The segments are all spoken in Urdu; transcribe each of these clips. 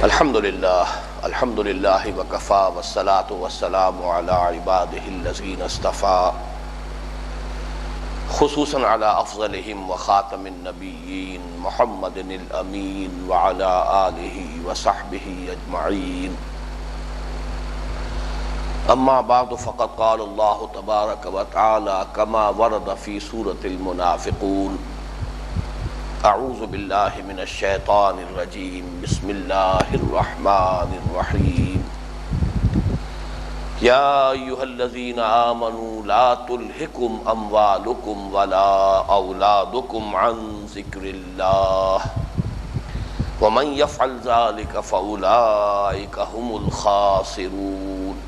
الحمد للہ وکفا والصلاة والسلام علی عباده الذین اصطفى خصوصا علی افضلهم وخاتم النبیین محمد الامین وعلی آلہ وصحبہ اجمعین اما بعد فقد قال اللہ تبارک وتعالی کما ورد فی سورة المنافقون اعوذ باللہ من الشیطان الرجیم بسم اللہ الرحمن الرحیم یا ایہا الذین آمنوا لا تلہکم اموالکم ولا اولادکم عن ذکر اللہ ومن یفعل ذلک فاولئک هم الخاسرون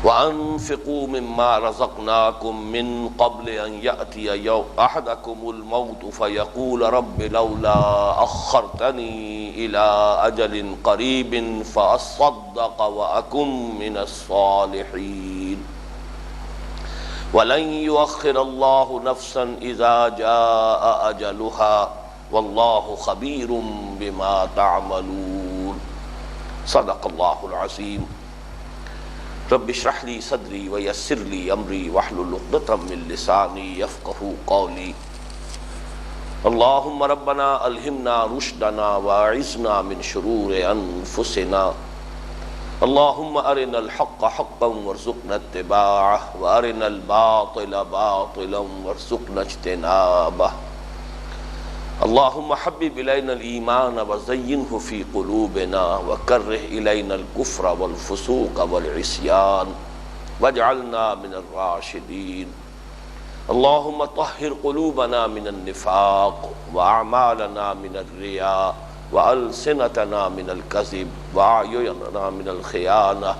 وَأَنفِقُوا مِمَّا رَزَقْنَاكُم مِّن قَبْلِ أَن يَأْتِيَ أَحَدَكُمُ الْمَوْتُ فَيَقُولَ رَبِّ لَوْلَا أَخَّرْتَنِي إِلَىٰ أَجَلٍ قَرِيبٍ فَأَصَّدَّقَ وَأَكُن مِّنَ الصَّالِحِينَ وَلَن يُؤَخِّرَ اللَّهُ نَفْسًا إِذَا جَاءَ أَجَلُهَا وَاللَّهُ خَبِيرٌ بِمَا تَعْمَلُونَ صدق اللہ العظیم رب اشرح لي صدري ويسر لي امري واحلل عقدة من لساني يفقهوا قولي اللهم ربنا الهمنا رشدنا واعذنا من شرور انفسنا اللهم ارنا الحق حقا وارزقنا اتباعه وارنا الباطل باطلا وارزقنا اجتنابه اللهم حبب إلينا الإيمان وزينه في قلوبنا وكره إلينا الكفر والفسوق والعصيان واجعلنا من الراشدين اللهم طهر قلوبنا من النفاق وأعمالنا من الرياء وألسنتنا من الكذب وأعيننا من الخيانة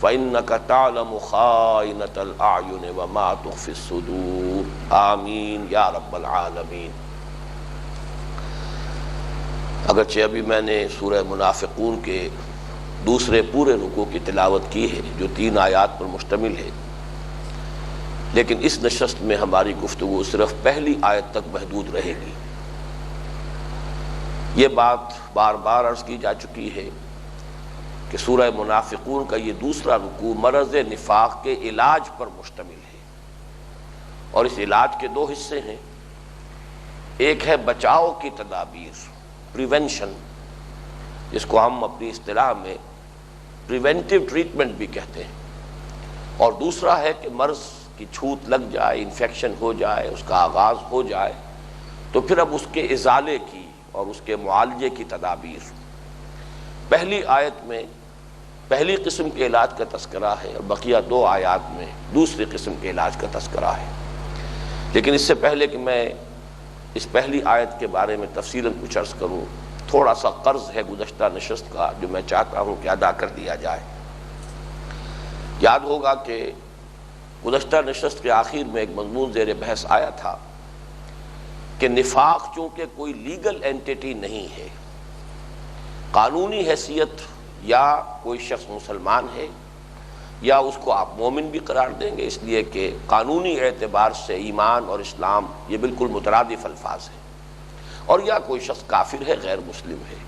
فإنك تعلم خائنة الأعين وما تخفي الصدور آمين يا رب العالمين۔ اگرچہ ابھی میں نے سورہ منافقون کے دوسرے پورے رکوع کی تلاوت کی ہے جو 3 آیات پر مشتمل ہے، لیکن اس نشست میں ہماری گفتگو صرف پہلی آیت تک محدود رہے گی۔ یہ بات بار بار عرض کی جا چکی ہے کہ سورہ منافقون کا یہ دوسرا رکوع مرض نفاق کے علاج پر مشتمل ہے، اور اس علاج کے 2 حصے ہیں۔ ایک ہے بچاؤ کی تدابیر، پریونشن، جس کو ہم اپنی اصطلاح میں پریونٹیو ٹریٹمنٹ بھی کہتے ہیں، اور دوسرا ہے کہ مرض کی چھوت لگ جائے، انفیکشن ہو جائے، اس کا آغاز ہو جائے تو پھر اب اس کے ازالے کی اور اس کے معالجے کی تدابیر۔ پہلی آیت میں پہلی قسم کے علاج کا تذکرہ ہے اور بقیہ 2 آیات میں دوسری قسم کے علاج کا تذکرہ ہے۔ لیکن اس سے پہلے کہ میں اس پہلی آیت کے بارے میں تفصیلاً کچھ عرض کروں، تھوڑا سا قرض ہے گزشتہ نشست کا جو میں چاہتا ہوں کہ ادا کر دیا جائے۔ یاد ہوگا کہ گزشتہ نشست کے آخر میں ایک مضمون زیر بحث آیا تھا کہ نفاق چونکہ کوئی لیگل اینٹیٹی نہیں ہے، قانونی حیثیت یا کوئی شخص مسلمان ہے یا اس کو آپ مومن بھی قرار دیں گے، اس لیے کہ قانونی اعتبار سے ایمان اور اسلام یہ بالکل مترادف الفاظ ہیں، اور یا کوئی شخص کافر ہے، غیر مسلم ہے۔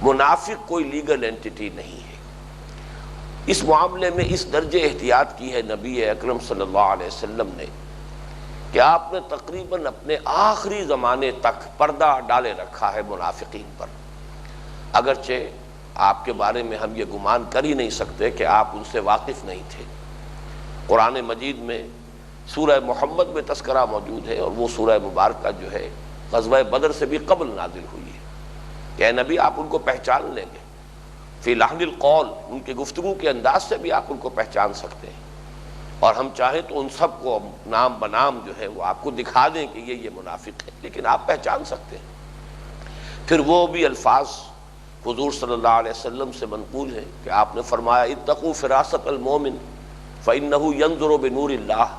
منافق کوئی لیگل اینٹیٹی نہیں ہے۔ اس معاملے میں اس درجے احتیاط کی ہے نبی اکرم صلی اللہ علیہ وسلم نے کہ آپ نے تقریباً اپنے آخری زمانے تک پردہ ڈالے رکھا ہے منافقین پر، اگرچہ آپ کے بارے میں ہم یہ گمان کر ہی نہیں سکتے کہ آپ ان سے واقف نہیں تھے۔ قرآن مجید میں سورہ محمد میں تذکرہ موجود ہے، اور وہ سورہ مبارکہ جو ہے غزوہ بدر سے بھی قبل نازل ہوئی ہے کہ اے نبی آپ ان کو پہچان لیں گے، فی لحن القول، ان کے گفتگو کے انداز سے بھی آپ ان کو پہچان سکتے ہیں، اور ہم چاہیں تو ان سب کو نام بنام جو ہے وہ آپ کو دکھا دیں کہ یہ منافق ہے، لیکن آپ پہچان سکتے ہیں۔ پھر وہ بھی الفاظ حضور صلی اللہ علیہ وسلم سے منقول ہے کہ آپ نے فرمایا اتقوا فراست المومن فإنہ ینظر بنور اللہ،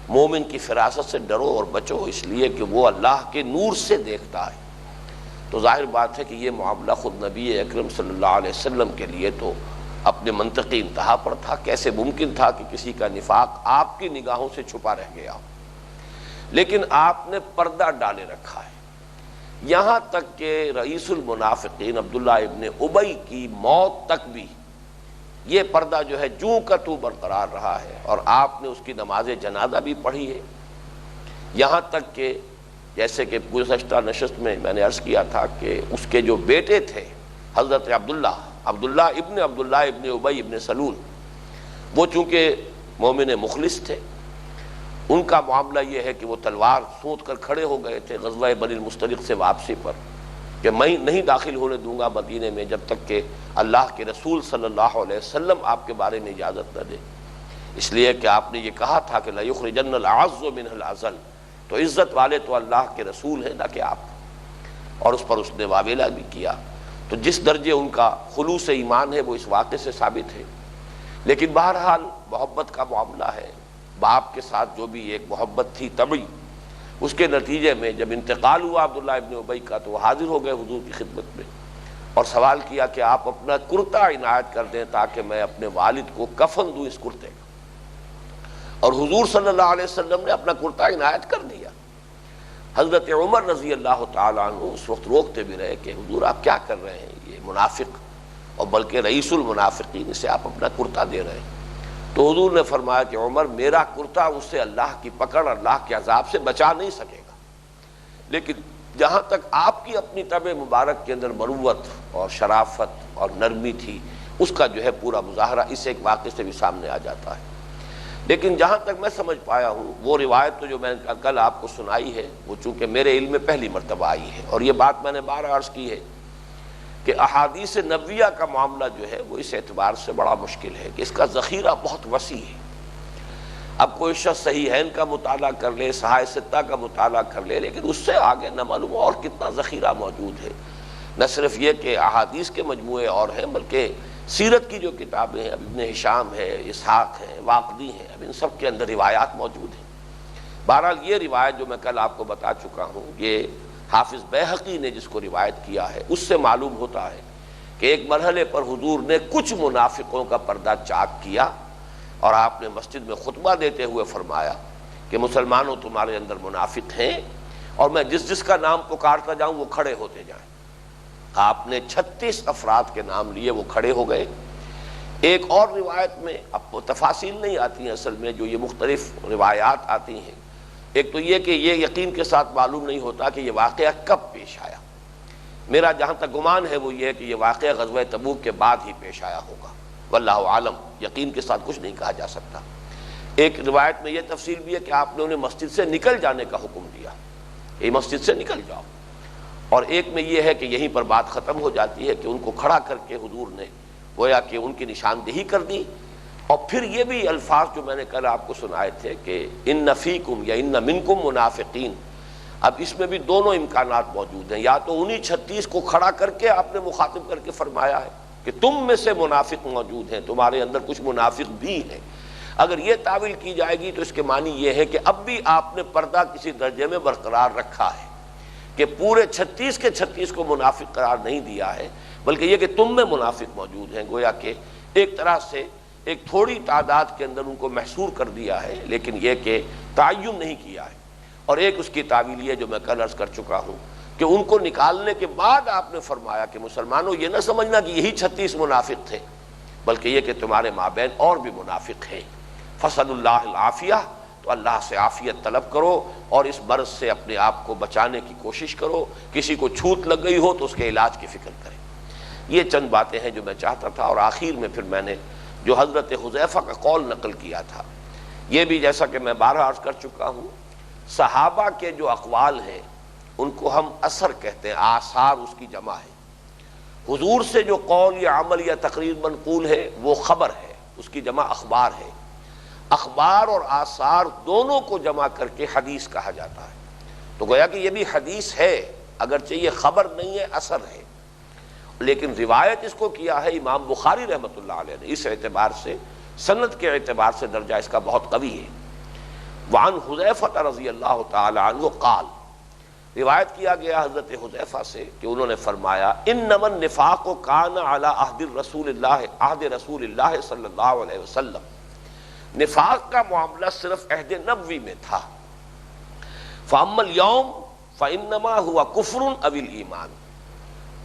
مومن کی فراست سے ڈرو اور بچو، اس لیے کہ وہ اللہ کے نور سے دیکھتا ہے۔ تو ظاہر بات ہے کہ یہ معاملہ خود نبی اکرم صلی اللہ علیہ وسلم کے لیے تو اپنے منطقی انتہا پر تھا۔ کیسے ممکن تھا کہ کسی کا نفاق آپ کی نگاہوں سے چھپا رہ گیا ہو؟ لیکن آپ نے پردہ ڈالے رکھا ہے، یہاں تک کہ رئیس المنافقین عبداللہ ابن ابی کی موت تک بھی یہ پردہ جو ہے جوں کا تو برقرار رہا ہے، اور آپ نے اس کی نماز جنازہ بھی پڑھی ہے، یہاں تک کہ جیسے کہ گزشتہ نشست میں نے عرض کیا تھا کہ اس کے جو بیٹے تھے حضرت عبداللہ ابن ابی ابن سلول، وہ چونکہ مومن مخلص تھے، ان کا معاملہ یہ ہے کہ وہ تلوار سونت کر کھڑے ہو گئے تھے غزوہ بنی المستلق سے واپسی پر کہ میں نہیں داخل ہونے دوں گا مدینے میں جب تک کہ اللہ کے رسول صلی اللہ علیہ وسلم آپ کے بارے میں اجازت نہ دے، اس لیے کہ آپ نے یہ کہا تھا کہ لَيُخْرِجَنَّ الْأَعَزُّ مِنْهَا الْأَذَلَّ، تو عزت والے تو اللہ کے رسول ہیں نہ کہ آپ، اور اس پر اس نے واویلا بھی کیا۔ تو جس درجے ان کا خلوص ایمان ہے وہ اس واقعے سے ثابت ہے، لیکن بہرحال محبت کا معاملہ ہے، باپ کے ساتھ جو بھی ایک محبت تھی طبعی، اس کے نتیجے میں جب انتقال ہوا عبداللہ ابن ابی کا تو وہ حاضر ہو گئے حضور کی خدمت میں اور سوال کیا کہ آپ اپنا کرتا عنایت کر دیں تاکہ میں اپنے والد کو کفن دوں اس کرتے کا، اور حضور صلی اللہ علیہ وسلم نے اپنا کرتا عنایت کر دیا۔ حضرت عمر رضی اللہ تعالیٰ عنہ اس وقت روکتے بھی رہے کہ حضور آپ کیا کر رہے ہیں، یہ منافق اور بلکہ رئیس المنافقین، اسے آپ اپنا کرتا دے رہے ہیں۔ تو حضور نے فرمایا کہ عمر میرا کرتا اس سے اللہ کی پکڑ، اللہ کے عذاب سے بچا نہیں سکے گا، لیکن جہاں تک آپ کی اپنی طبع مبارک کے اندر مروت اور شرافت اور نرمی تھی، اس کا جو ہے پورا مظاہرہ اس ایک واقعے سے بھی سامنے آ جاتا ہے۔ لیکن جہاں تک میں سمجھ پایا ہوں، وہ روایت تو جو میں نے کل آپ کو سنائی ہے وہ چونکہ میرے علم میں پہلی مرتبہ آئی ہے، اور یہ بات میں نے بارہ عرض کی ہے کہ احادیث نبویہ کا معاملہ جو ہے وہ اس اعتبار سے بڑا مشکل ہے کہ اس کا ذخیرہ بہت وسیع ہے۔ اب کوئی شخص صحیحین کا مطالعہ کر لے، صحاح ستہ کا مطالعہ کر لے، لیکن اس سے آگے نہ معلوم اور کتنا ذخیرہ موجود ہے۔ نہ صرف یہ کہ احادیث کے مجموعے اور ہیں، بلکہ سیرت کی جو کتابیں ہیں، اب ابن ہشام ہے، اسحاق ہیں، واقدی ہیں، اب ان سب کے اندر روایات موجود ہیں۔ بہرحال یہ روایت جو میں کل آپ کو بتا چکا ہوں، یہ حافظ بیہقی نے جس کو روایت کیا ہے اس سے معلوم ہوتا ہے کہ ایک مرحلے پر حضور نے کچھ منافقوں کا پردہ چاک کیا، اور آپ نے مسجد میں خطبہ دیتے ہوئے فرمایا کہ مسلمانوں تمہارے اندر منافق ہیں، اور میں جس جس کا نام پکارتا جاؤں وہ کھڑے ہوتے جائیں۔ آپ نے 36 افراد کے نام لیے، وہ کھڑے ہو گئے۔ ایک اور روایت میں اب تفاصیل نہیں آتی ہیں اصل میں، جو یہ مختلف روایات آتی ہیں، ایک تو یہ کہ یہ یقین کے ساتھ معلوم نہیں ہوتا کہ یہ واقعہ کب پیش آیا۔ میرا جہاں تک گمان ہے وہ یہ ہے کہ یہ واقعہ غزوہ تبوک کے بعد ہی پیش آیا ہوگا، واللہ عالم، یقین کے ساتھ کچھ نہیں کہا جا سکتا۔ ایک روایت میں یہ تفصیل بھی ہے کہ آپ نے انہیں مسجد سے نکل جانے کا حکم دیا، یہ مسجد سے نکل جاؤ، اور ایک میں یہ ہے کہ یہیں پر بات ختم ہو جاتی ہے کہ ان کو کھڑا کر کے حضور نے گویا کہ ان کی نشاندہی کر دی، اور پھر یہ بھی الفاظ جو میں نے کل آپ کو سنائے تھے کہ ان فیکم یا ان منکم منافقین، اب اس میں بھی دونوں امکانات موجود ہیں، یا تو انہی 36 کو کھڑا کر کے آپ نے مخاطب کر کے فرمایا ہے کہ تم میں سے منافق موجود ہیں، تمہارے اندر کچھ منافق بھی ہیں۔ اگر یہ تعویل کی جائے گی تو اس کے معنی یہ ہے کہ اب بھی آپ نے پردہ کسی درجے میں برقرار رکھا ہے کہ پورے 36 کے 36 کو منافق قرار نہیں دیا ہے، بلکہ یہ کہ تم میں منافق موجود ہیں، گویا کہ ایک طرح سے ایک تھوڑی تعداد کے اندر ان کو محصور کر دیا ہے، لیکن یہ کہ تعین نہیں کیا ہے۔ اور ایک اس کی تعویل یہ جو میں کل عرض کر چکا ہوں کہ ان کو نکالنے کے بعد آپ نے فرمایا کہ مسلمانوں یہ نہ سمجھنا کہ یہی 36 منافق تھے، بلکہ یہ کہ تمہارے مابین اور بھی منافق ہیں، فصل اللہ العافیہ، تو اللہ سے عافیت طلب کرو اور اس مرض سے اپنے آپ کو بچانے کی کوشش کرو، کسی کو چھوت لگ گئی ہو تو اس کے علاج کی فکر کریں۔ یہ چند باتیں ہیں جو میں چاہتا تھا، اور آخر میں پھر میں نے جو حضرت حذیفہ کا قول نقل کیا تھا، یہ بھی جیسا کہ میں بارہ عرض کر چکا ہوں، صحابہ کے جو اقوال ہیں ان کو ہم اثر کہتے ہیں، آثار اس کی جمع ہے۔ حضور سے جو قول یا عمل یا تقریر منقول ہے وہ خبر ہے، اس کی جمع اخبار ہے۔ اخبار اور آثار دونوں کو جمع کر کے حدیث کہا جاتا ہے، تو گویا کہ یہ بھی حدیث ہے، اگرچہ یہ خبر نہیں ہے، اثر ہے، لیکن روایت اس کو کیا ہے امام بخاری رحمۃ اللہ علیہ نے، اس اعتبار سے سند کے اعتبار سے درجہ اس کا بہت قوی ہے۔ وعن حذیفہ رضی اللہ تعالی عنہ قال، روایت کیا گیا حضرت حذیفہ سے کہ انہوں نے فرمایا انما النفاق کان علی عہد رسول اللہ صلی اللہ علیہ وسلم، نفاق کا معاملہ صرف عہد نبوی میں تھا، فاما الیوم فإنما هو کفر او الایمان۔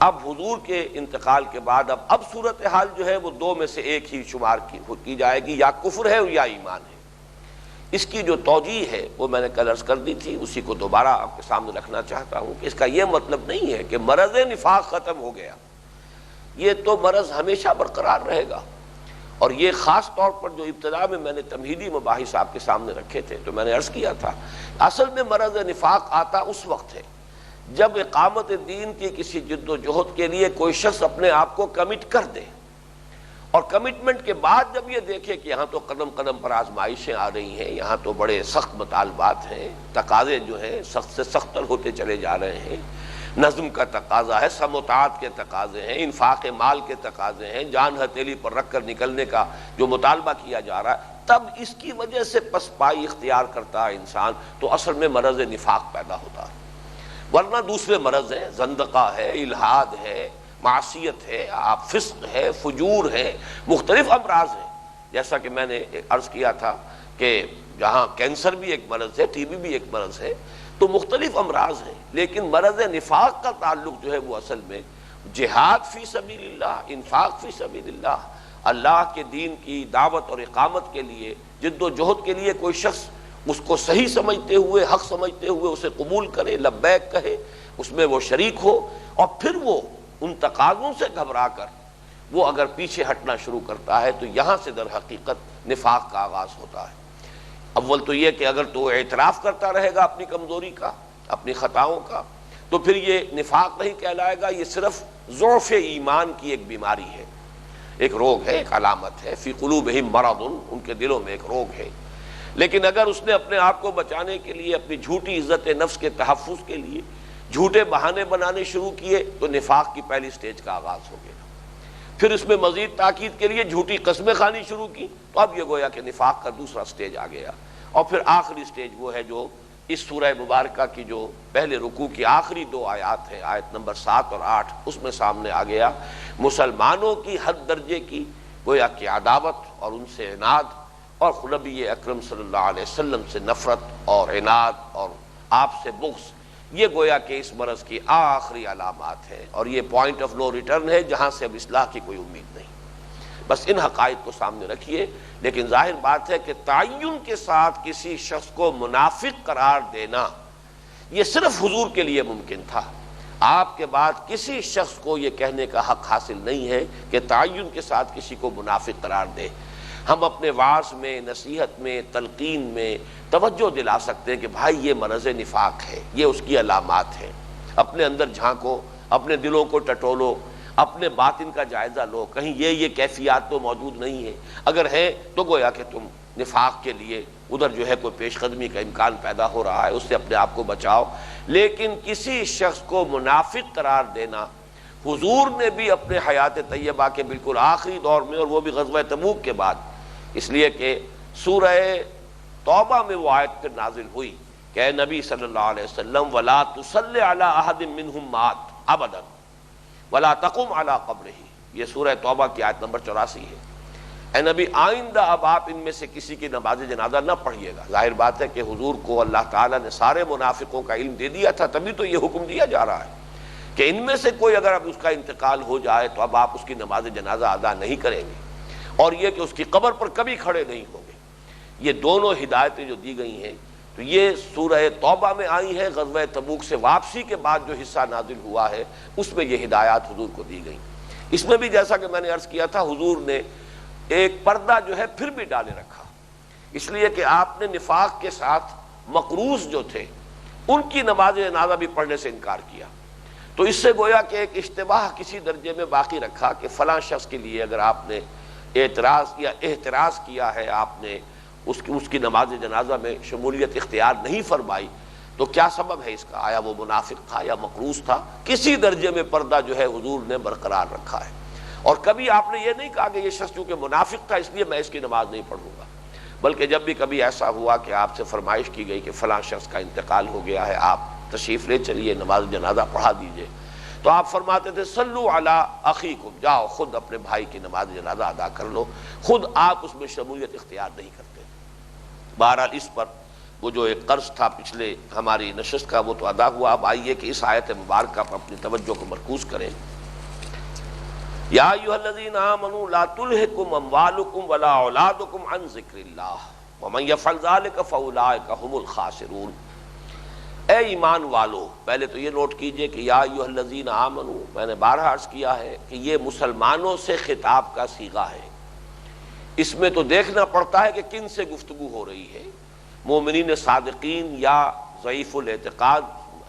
اب حضور کے انتقال کے بعد اب صورتحال جو ہے وہ دو میں سے ایک ہی شمار کی جائے گی، یا کفر ہے یا ایمان ہے۔ اس کی جو توجیہ ہے وہ میں نے کل عرض کر دی تھی، اسی کو دوبارہ آپ کے سامنے رکھنا چاہتا ہوں کہ اس کا یہ مطلب نہیں ہے کہ مرض نفاق ختم ہو گیا، یہ تو مرض ہمیشہ برقرار رہے گا۔ اور یہ خاص طور پر جو ابتدا میں نے تمہیدی مباحث آپ کے سامنے رکھے تھے تو میں نے عرض کیا تھا، اصل میں مرض نفاق آتا اس وقت ہے جب اقامت دین کی کسی جد و جہد کے لیے کوئی شخص اپنے آپ کو کمٹ کر دے، اور کمٹمنٹ کے بعد جب یہ دیکھے کہ یہاں تو قدم قدم پر آزمائشیں آ رہی ہیں، یہاں تو بڑے سخت مطالبات ہیں، تقاضے جو ہیں سخت سے سخت تر ہوتے چلے جا رہے ہیں، نظم کا تقاضا ہے، سماعت کے تقاضے ہیں، انفاق مال کے تقاضے ہیں، جان ہتھیلی پر رکھ کر نکلنے کا جو مطالبہ کیا جا رہا ہے، تب اس کی وجہ سے پسپائی اختیار کرتا ہے انسان، تو اصل میں مرض نفاق پیدا ہوتا ہے۔ ورنہ دوسرے مرض ہیں، زندقہ ہے، الحاد ہے، معصیت ہے، فسق ہے، فجور ہے، مختلف امراض ہیں۔ جیسا کہ میں نے عرض کیا تھا کہ جہاں کینسر بھی ایک مرض ہے، ٹی بی بھی ایک مرض ہے، تو مختلف امراض ہیں، لیکن مرض نفاق کا تعلق جو ہے وہ اصل میں جہاد فی سبیل اللہ، انفاق فی سبیل اللہ، اللہ کے دین کی دعوت اور اقامت کے لیے جد و جہد کے لیے کوئی شخص اس کو صحیح سمجھتے ہوئے، حق سمجھتے ہوئے اسے قبول کرے، لبیک کہے، اس میں وہ شریک ہو، اور پھر وہ ان تقاضوں سے گھبرا کر وہ اگر پیچھے ہٹنا شروع کرتا ہے تو یہاں سے در حقیقت نفاق کا آغاز ہوتا ہے۔ اول تو یہ کہ اگر تو اعتراف کرتا رہے گا اپنی کمزوری کا، اپنی خطاؤں کا، تو پھر یہ نفاق نہیں کہلائے گا، یہ صرف ضعف ایمان کی ایک بیماری ہے، ایک روگ ہے، ایک علامت ہے، فی قلوبہم مرض، ان کے دلوں میں ایک روگ ہے۔ لیکن اگر اس نے اپنے آپ کو بچانے کے لیے، اپنی جھوٹی عزت نفس کے تحفظ کے لیے جھوٹے بہانے بنانے شروع کیے تو نفاق کی پہلی سٹیج کا آغاز ہو گیا۔ پھر اس میں مزید تاکید کے لیے جھوٹی قسمیں کھانی شروع کی تو اب یہ گویا کہ نفاق کا دوسرا سٹیج آ گیا۔ اور پھر آخری سٹیج وہ ہے جو اس سورہ مبارکہ کی جو پہلے رکوع کی آخری دو آیات ہیں، آیت نمبر 7 اور 8، اس میں سامنے آ گیا مسلمانوں کی حد درجے کی گویا کہ عداوت اور ان سے عناد، اور نبی اکرم صلی اللہ علیہ وسلم سے نفرت اور عناد اور آپ سے بغض، یہ گویا کہ اس مرض کی آخری علامات ہیں، اور یہ پوائنٹ آف نو ریٹرن ہے جہاں سے اب اصلاح کی کوئی امید نہیں۔ بس ان حقائق کو سامنے رکھیے، لیکن ظاہر بات ہے کہ تعین کے ساتھ کسی شخص کو منافق قرار دینا یہ صرف حضور کے لیے ممکن تھا، آپ کے بعد کسی شخص کو یہ کہنے کا حق حاصل نہیں ہے کہ تعین کے ساتھ کسی کو منافق قرار دے۔ ہم اپنے وعظ میں، نصیحت میں، تلقین میں توجہ دلا سکتے ہیں کہ بھائی یہ مرض نفاق ہے، یہ اس کی علامات ہیں، اپنے اندر جھانکو، اپنے دلوں کو ٹٹولو، اپنے باطن کا جائزہ لو، کہیں یہ کیفیات تو موجود نہیں ہے، اگر ہے تو گویا کہ تم نفاق کے لیے ادھر جو ہے کوئی پیش قدمی کا امکان پیدا ہو رہا ہے، اس سے اپنے آپ کو بچاؤ۔ لیکن کسی شخص کو منافق قرار دینا حضور نے بھی اپنے حیات طیبہ کے بالکل آخری دور میں، اور وہ بھی غزوہ تبوک کے بعد، اس لیے کہ سورہ توبہ میں وہ آیت پھر نازل ہوئی کہ اے نبی صلی اللہ علیہ وسلم وَلَا تُصَلِّ عَلَىٰ أَحَدٍ مِّنْهُمْ مَاتَ أَبَدًا وَلَا تَقُمْ عَلَىٰ قَبْرِهِ، یہ سورہ توبہ کی آیت نمبر 84 ہے۔ اے نبی آئندہ اب آپ ان میں سے کسی کی نماز جنازہ نہ پڑھیے گا۔ ظاہر بات ہے کہ حضور کو اللہ تعالیٰ نے سارے منافقوں کا علم دے دیا تھا، تبھی تو یہ حکم دیا جا رہا ہے کہ ان میں سے کوئی اگر اب اس کا انتقال ہو جائے تو اب آپ اس کی نماز جنازہ ادا نہیں کریں گے، اور یہ کہ اس کی قبر پر کبھی کھڑے نہیں ہوں گے۔ یہ دونوں ہدایتیں جو دی گئی ہیں تو یہ سورہ توبہ میں آئی ہیں، غزوہ تبوک سے واپسی کے بعد جو حصہ نازل ہوا ہے اس میں یہ ہدایات حضور کو دی گئیں۔ اس میں بھی جیسا کہ میں نے عرض کیا تھا، حضور نے ایک پردہ جو ہے پھر بھی ڈالے رکھا، اس لیے کہ آپ نے نفاق کے ساتھ مقروض جو تھے ان کی نماز جنازہ بھی پڑھنے سے انکار کیا، تو اس سے گویا کہ ایک اشتباہ کسی درجے میں باقی رکھا کہ فلاں شخص کے لیے اگر آپ نے اعتراض یا احتراز کیا ہے، آپ نے اس کی نماز جنازہ میں شمولیت اختیار نہیں فرمائی، تو کیا سبب ہے اس کا؟ آیا وہ منافق تھا یا مقروض تھا؟ کسی درجے میں پردہ جو ہے حضور نے برقرار رکھا ہے، اور کبھی آپ نے یہ نہیں کہا کہ یہ شخص چونکہ منافق تھا اس لیے میں اس کی نماز نہیں پڑھوں گا، بلکہ جب بھی کبھی ایسا ہوا کہ آپ سے فرمائش کی گئی کہ فلاں شخص کا انتقال ہو گیا ہے، آپ تشریف لے چلیے، نماز جنازہ پڑھا دیجئے، تو آپ فرماتے تھے صلو علی اخیکم، جاؤ خود اپنے بھائی کی نماز جنازہ ادا کر لو، خود آپ اس میں شمولیت اختیار نہیں کرتے۔ بہرحال اس پر وہ جو ایک قرض تھا پچھلے ہماری نشست کا وہ تو ادا ہوا. اب آئیے کہ اس آیت مبارکہ پر اپنی توجہ کو مرکوز کریں. یا ایھا الذین آمنوا لا تلھکم اموالکم ولا اولادکم عن ذکر اللہ ومن یفعل ذلک فاولئک هم الخاسرون. اے ایمان والو، پہلے تو یہ نوٹ کیجئے کہ یا ایھا الذین آمنوا، میں نے بارہا عرض کیا ہے کہ یہ مسلمانوں سے خطاب کا صیغہ ہے. اس میں تو دیکھنا پڑتا ہے کہ کن سے گفتگو ہو رہی ہے، مومنین صادقین یا ضعیف الاعتقاد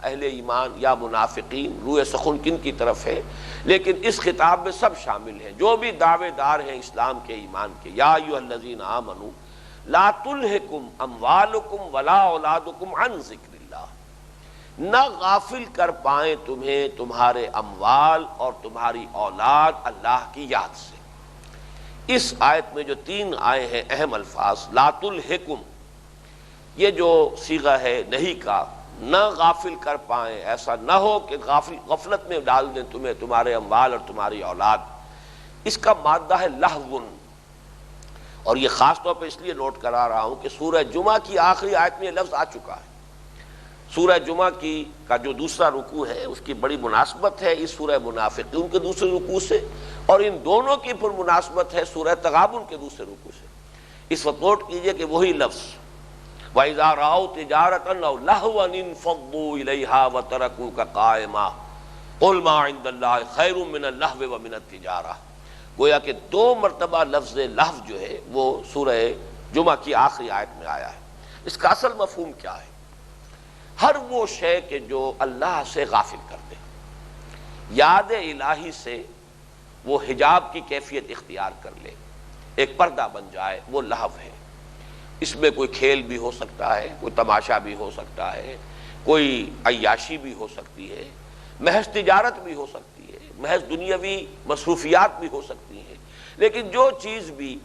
اہل ایمان یا منافقین، روح سخن کن کی طرف ہے. لیکن اس خطاب میں سب شامل ہیں جو بھی دعوے دار ہیں اسلام کے ایمان کے. یا ایھا الذین آمنوا لا تلھکم اموالکم ولا اولادکم عن ذکر اللہ، نہ غافل کر پائیں تمہیں تمہارے اموال اور تمہاری اولاد اللہ کی یاد سے. اس آیت میں جو 3 آئے ہیں اہم الفاظ، لا تلھکم، یہ جو صیغہ ہے نہیں کا، نہ غافل کر پائیں، ایسا نہ ہو کہ غفلت میں ڈال دیں تمہیں تمہارے اموال اور تمہاری اولاد. اس کا مادہ ہے لہون، اور یہ خاص طور پہ اس لیے نوٹ کرا رہا ہوں کہ سورہ جمعہ کی آخری آیت میں یہ لفظ آ چکا ہے. سورہ جمعہ کا جو دوسرا رکوع ہے اس کی بڑی مناسبت ہے اس سورہ منافقین کے دوسرے رکوع سے، اور ان دونوں کی پر مناسبت ہے سورہ تغابن کے دوسرے رکوع سے. اس وقت نوٹ کیجئے کہ وہی لفظ وَإِذَا رَأَوْا تِجَارَةً أَوْ لَهْوًا انفضوا إِلَيْهَا وَتَرَكُوكَ قَائِمًا قُلْ مَا عِندَ اللَّهِ خَيْرٌ مِّنَ اللَّهْوِ وَمِنَ التِّجَارَةِ. گویا کہ 2 مرتبہ لفظ لہو جو ہے وہ سورہ جمعہ کی آخری آیت میں آیا ہے. اس کا اصل مفہوم کیا ہے؟ ہر وہ شے کہ جو اللہ سے غافل کر دے، یاد الہی سے وہ حجاب کی کیفیت اختیار کر لے، ایک پردہ بن جائے، وہ لہو ہے. اس میں کوئی کھیل بھی ہو سکتا ہے، کوئی تماشا بھی ہو سکتا ہے، کوئی عیاشی بھی ہو سکتی ہے، محض تجارت بھی ہو سکتی ہے، محض دنیاوی مصروفیات بھی ہو سکتی ہیں. لیکن جو چیز بھی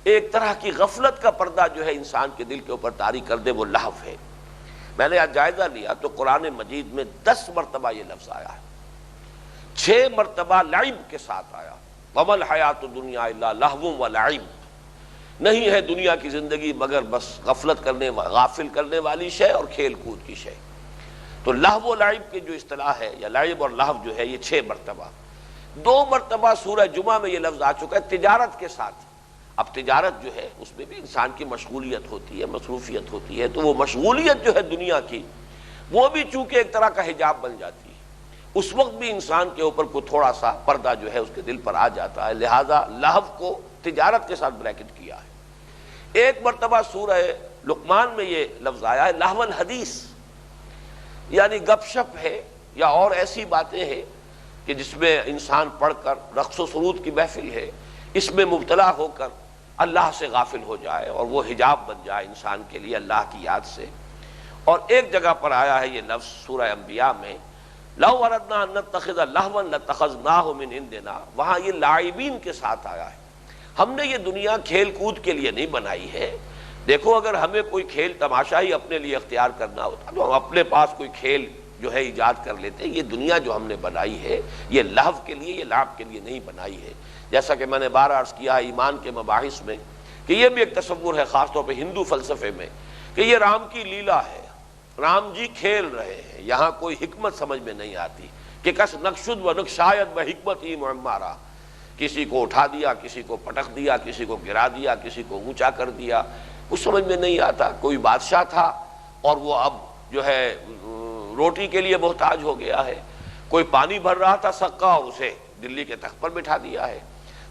ایک طرح کی غفلت کا پردہ جو ہے انسان کے دل کے اوپر طاری کر دے وہ لہو ہے. میں نے آج جائزہ لیا تو قرآن مجید میں 10 مرتبہ یہ لفظ آیا ہے. 6 مرتبہ لعب کے ساتھ آیا، وَمَا الْحَيَاةُ الدُّنْيَا إِلَّا لَهْوٌ وَلَعِبٌ. نہیں ہے دنیا کی زندگی مگر بس غافل کرنے والی شے اور کھیل کود کی شے. تو لہو و لعب کی جو اصطلاح ہے یا لعب اور لہو جو ہے یہ 6 مرتبہ. 2 مرتبہ سورہ جمعہ میں یہ لفظ آ چکا ہے تجارت کے ساتھ. اب تجارت جو ہے اس میں بھی انسان کی مشغولیت ہوتی ہے، مصروفیت ہوتی ہے، تو وہ مشغولیت جو ہے دنیا کی وہ بھی چونکہ ایک طرح کا حجاب بن جاتی ہے. اس وقت بھی انسان کے اوپر کوئی تھوڑا سا پردہ جو ہے اس کے دل پر آ جاتا ہے. لہذا لہو کو تجارت کے ساتھ بریکٹ کیا ہے. 1 مرتبہ سورہ لقمان میں یہ لفظ آیا ہے لہو الحدیث، یعنی گپ شپ ہے یا اور ایسی باتیں ہیں کہ جس میں انسان پڑھ کر رقص و سرود کی محفل ہے، اس میں مبتلا ہو کر اللہ سے غافل ہو جائے اور وہ حجاب بن جائے انسان کے لیے اللہ کی یاد سے. اور ایک جگہ پر آیا ہے یہ لفظ سورہ انبیاء میں لو اردنا ان نتخذ لہوا لاتخذناہ من عندنا، وہاں یہ لاعبین کے ساتھ آیا ہے. ہم نے یہ دنیا کھیل کود کے لیے نہیں بنائی ہے. دیکھو اگر ہمیں کوئی کھیل تماشا ہی اپنے لیے اختیار کرنا ہوتا تو ہم اپنے پاس کوئی کھیل جو ہے ایجاد کر لیتے. یہ دنیا جو ہم نے بنائی ہے یہ لہو کے لیے، یہ لعب کے لیے نہیں بنائی ہے. جیسا کہ میں نے بار عرض کیا ایمان کے مباحث میں کہ یہ بھی ایک تصور ہے خاص طور پہ ہندو فلسفے میں کہ یہ رام کی لیلا ہے، رام جی کھیل رہے ہیں. یہاں کوئی حکمت سمجھ میں نہیں آتی کہ کس نقشد و نقشایت و حکمت ہی معمارہ، کسی کو اٹھا دیا، کسی کو پٹک دیا، کسی کو گرا دیا، کسی کو اونچا کر دیا، کچھ سمجھ میں نہیں آتا. کوئی بادشاہ تھا اور وہ اب جو ہے روٹی کے لیے محتاج ہو گیا ہے. کوئی پانی بھر رہا تھا سقا، اسے دلی کے تخت پر بٹھا دیا ہے.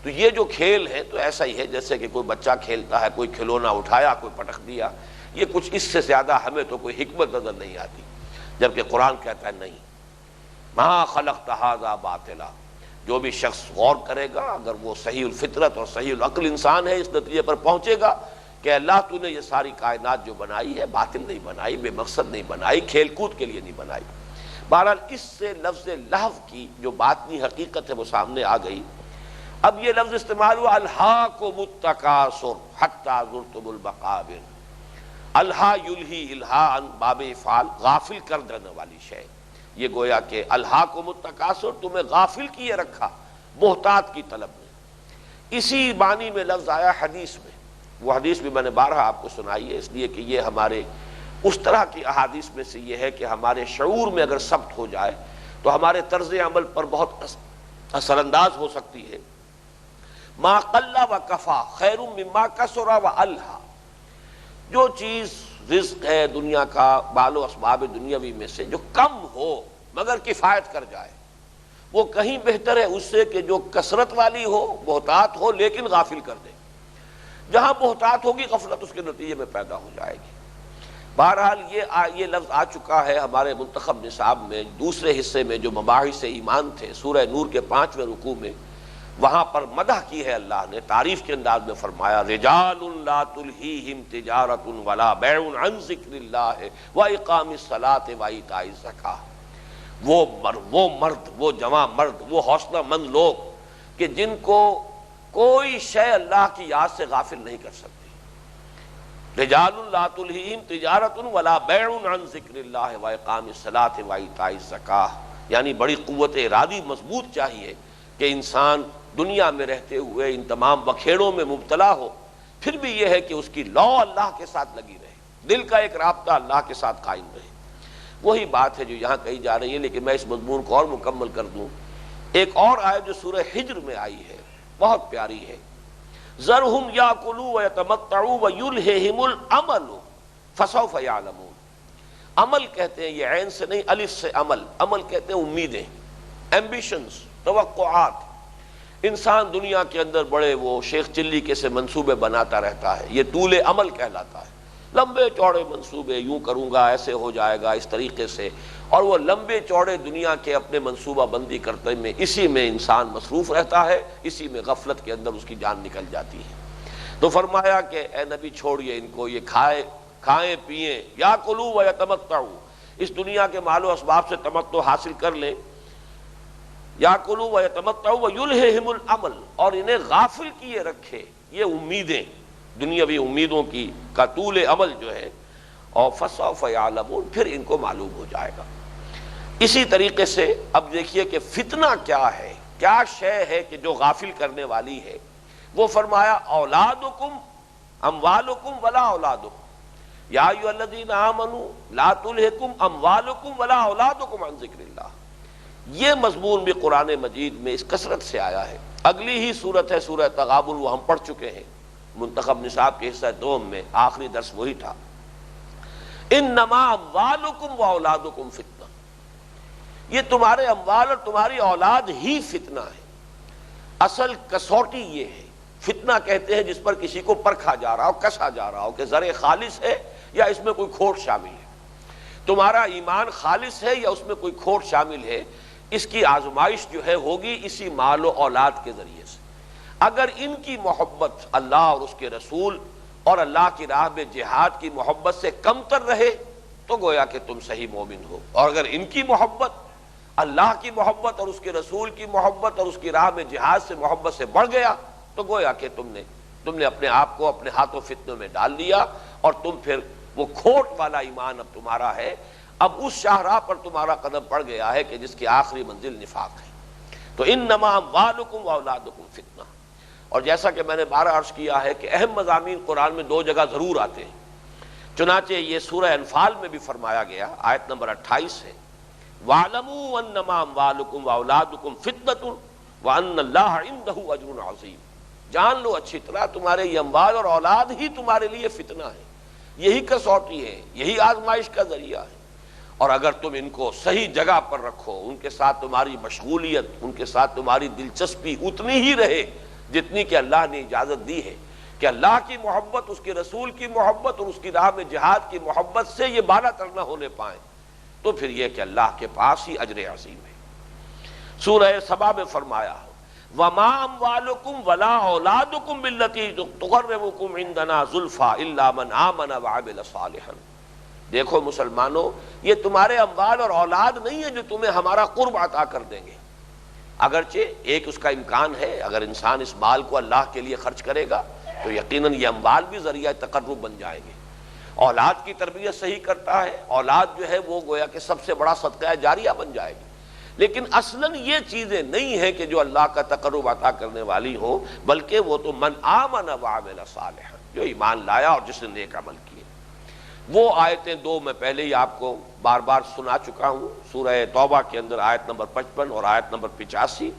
تو یہ جو کھیل ہے تو ایسا ہی ہے جیسے کہ کوئی بچہ کھیلتا ہے، کوئی کھلونا اٹھایا، کوئی پٹک دیا. یہ کچھ اس سے زیادہ ہمیں تو کوئی حکمت نظر نہیں آتی. جبکہ قرآن کہتا ہے نہیں، ما خلقت ھذا باطلا. جو بھی شخص غور کرے گا، اگر وہ صحیح الفطرت اور صحیح العقل انسان ہے، اس نتیجے پر پہنچے گا کہ اللہ تو نے یہ ساری کائنات جو بنائی ہے باطل نہیں بنائی، بے مقصد نہیں بنائی، کھیل کود کے لیے نہیں بنائی. بہرحال اس سے لفظ لہو کی جو باطنی حقیقت ہے وہ سامنے آ گئی. اب یہ لفظ استعمال ہوا الہاکم التکاثر حتی زرتم المقابر. الہا یلہی الہا باب افعال، غافل کر دینے والی شے. یہ گویا کہ الہاکم التکاثر، تمہیں غافل کیے رکھا محتاط کی طلب میں. اسی معنی میں لفظ آیا حدیث میں. وہ حدیث بھی میں نے بارہا آپ کو سنائی ہے اس لیے کہ یہ ہمارے اس طرح کی احادیث میں سے یہ ہے کہ ہمارے شعور میں اگر ثبت ہو جائے تو ہمارے طرز عمل پر بہت اثر انداز ہو سکتی ہے. ما قل و کفا خیر مما کثر و الہا، جو چیز رزق ہے دنیا کا، بال و اسباب دنیاوی میں سے جو کم ہو مگر کفایت کر جائے، وہ کہیں بہتر ہے اس سے کہ جو کثرت والی ہو، بہتات ہو لیکن غافل کر دے. جہاں بہتات ہوگی غفلت اس کے نتیجے میں پیدا ہو جائے گی. بہرحال یہ لفظ آ چکا ہے ہمارے منتخب نصاب میں دوسرے حصے میں جو مباحث ایمان تھے، سورہ نور کے 5ویں رکوع میں. وہاں پر مدح کی ہے اللہ نے، تعریف کے انداز میں فرمایا رجال لا تلہیہم تجارت ولا بیع عن ذکر اللہ واقام الصلاۃ وایتاء الزکاۃ. وہ مرد، وہ جوان مرد، وہ حوصلہ مند لوگ کہ جن کو کوئی شے اللہ کی یاد سے غافل نہیں کر سکتی. رجال لا تلہیہم تجارت ولا بیع عن ذکر اللہ واقام الصلاۃ وایتاء الزکاۃ، یعنی بڑی قوت ارادی مضبوط چاہیے کہ انسان دنیا میں رہتے ہوئے ان تمام بکھیڑوں میں مبتلا ہو، پھر بھی یہ ہے کہ اس کی لو اللہ کے ساتھ لگی رہے، دل کا ایک رابطہ اللہ کے ساتھ قائم رہے. وہی بات ہے جو یہاں کہی جا رہی ہے، لیکن میں اس مضمون کو اور مکمل کر دوں. ایک اور آیت جو سورہ حجر میں آئی ہے بہت پیاری ہے. ذرہم یاکلوا ویتمتعوا ویلہہم الامل فسوف یعلمون. عمل کہتے ہیں، یہ عین سے نہیں الف سے عمل کہتے ہیں امیدیں، ایمبیشنز، توقعات. انسان دنیا کے اندر بڑے وہ شیخ چلی کے سے منصوبے بناتا رہتا ہے، یہ طول عمل کہلاتا ہے. لمبے چوڑے منصوبے، یوں کروں گا ایسے ہو جائے گا اس طریقے سے، اور وہ لمبے چوڑے دنیا کے اپنے منصوبہ بندی کرتے میں اسی میں انسان مصروف رہتا ہے، اسی میں غفلت کے اندر اس کی جان نکل جاتی ہے. تو فرمایا کہ اے نبی چھوڑیے ان کو، یہ کھائیں پیئیں، یاکلوا ویتمتعوا، اس دنیا کے مال و اسباب سے تمتع حاصل کر لیں. یاکلوا ویتمتعوا ویلہہم الامل، اور انہیں غافل کیے رکھے یہ امیدیں، دنیاوی امیدوں کی کا طول عمل جو ہے. اور فسوف یعلمون، پھر ان کو معلوم ہو جائے گا. اسی طریقے سے اب دیکھیے کہ فتنہ کیا ہے، کیا شے ہے کہ جو غافل کرنے والی ہے. وہ فرمایا اولادکم اموالکم ولا اولادکم یا ایھا الذین آمنوا لا تلہکم اموالکم ولا اولادکم عن ذکر اللہ. یہ مضمون بھی قرآن مجید میں اس کثرت سے آیا ہے. اگلی ہی صورت ہے سورہ تغابن، وہ ہم پڑھ چکے ہیں منتخب نصاب کے حصہ دوم میں، آخری درس وہی تھا. انما اموالکم واولادکم فتنہ، یہ تمہارے اموال اور تمہاری اولاد ہی فتنہ ہے. اصل کسوٹی یہ ہے، فتنہ کہتے ہیں جس پر کسی کو پرکھا جا رہا ہو، کسا جا رہا ہو کہ زر خالص ہے یا اس میں کوئی کھوٹ شامل ہے. تمہارا ایمان خالص ہے یا اس میں کوئی کھوٹ شامل ہے، اس کی آزمائش جو ہے ہوگی اسی مال و اولاد کے ذریعے سے. اگر ان کی محبت اللہ اور اس کے رسول اور اللہ کی راہ میں جہاد کی محبت سے کم تر رہے تو گویا کہ تم صحیح مومن ہو، اور اگر ان کی محبت اللہ کی محبت اور اس کے رسول کی محبت اور اس کی راہ میں جہاد سے محبت سے بڑھ گیا تو گویا کہ تم نے اپنے آپ کو اپنے ہاتھوں فتنوں میں ڈال دیا، اور تم پھر وہ کھوٹ والا ایمان اب تمہارا ہے، اب اس شاہراہ پر تمہارا قدم پڑ گیا ہے کہ جس کی آخری منزل نفاق ہے. تو انما اموالکم واولادکم فتنہ. اور جیسا کہ میں نے بارہ عرض کیا ہے کہ اہم مضامین قرآن میں 2 جگہ ضرور آتے ہیں. چنانچہ یہ سورہ انفال میں بھی فرمایا گیا، آیت نمبر 28 ہے وَاعْلَمُوا أَنَّمَا أَمْوَالُكُمْ وَأَوْلَادُكُمْ فِتْنَةٌ وَأَنَّ اللَّهَ عِندَهُ أَجْرٌ عَظِيمٌ. جان لو اچھی طرح تمہارے یہ اموال اور اولاد ہی تمہارے لیے فتنہ ہے، یہی کسوٹی ہے، یہی آزمائش کا ذریعہ ہے. اور اگر تم ان کو صحیح جگہ پر رکھو، ان کے ساتھ تمہاری مشغولیت، ان کے ساتھ تمہاری دلچسپی اتنی ہی رہے جتنی کہ اللہ نے اجازت دی ہے، کہ اللہ کی محبت، اس کے رسول کی محبت اور اس کی راہ میں جہاد کی محبت سے یہ بالا تر نہ ہونے پائیں، تو پھر یہ کہ اللہ کے پاس ہی اجر عظیم ہے. سورہ سبا میں فرمایا وَمَا أَمْوَالُكُمْ وَلَا أَوْلَادُكُمْ بِالَّتِي تُقَرِّبُكُمْ عِندَنَا زُلْفَىٰ إِلَّا مَنْ آمَنَ وَعَمِلَ صَالِحًا. دیکھو مسلمانوں، یہ تمہارے اموال اور اولاد نہیں ہے جو تمہیں ہمارا قرب عطا کر دیں گے. اگرچہ ایک اس کا امکان ہے، اگر انسان اس مال کو اللہ کے لیے خرچ کرے گا تو یقیناً یہ اموال بھی ذریعہ تقرب بن جائیں گے. اولاد کی تربیت صحیح کرتا ہے، اولاد جو ہے وہ گویا کہ سب سے بڑا صدقہ جاریہ بن جائے گی. لیکن اصلاً یہ چیزیں نہیں ہیں کہ جو اللہ کا تقرب عطا کرنے والی ہو، بلکہ وہ تو من آمن وعمل صالحا، جو ایمان لایا اور جس نے نیک عمل کیے. وہ آیتیں دو میں پہلے ہی آپ کو بار بار سنا چکا ہوں، سورہ توبہ کے اندر آیت نمبر 55 اور آیت نمبر 85،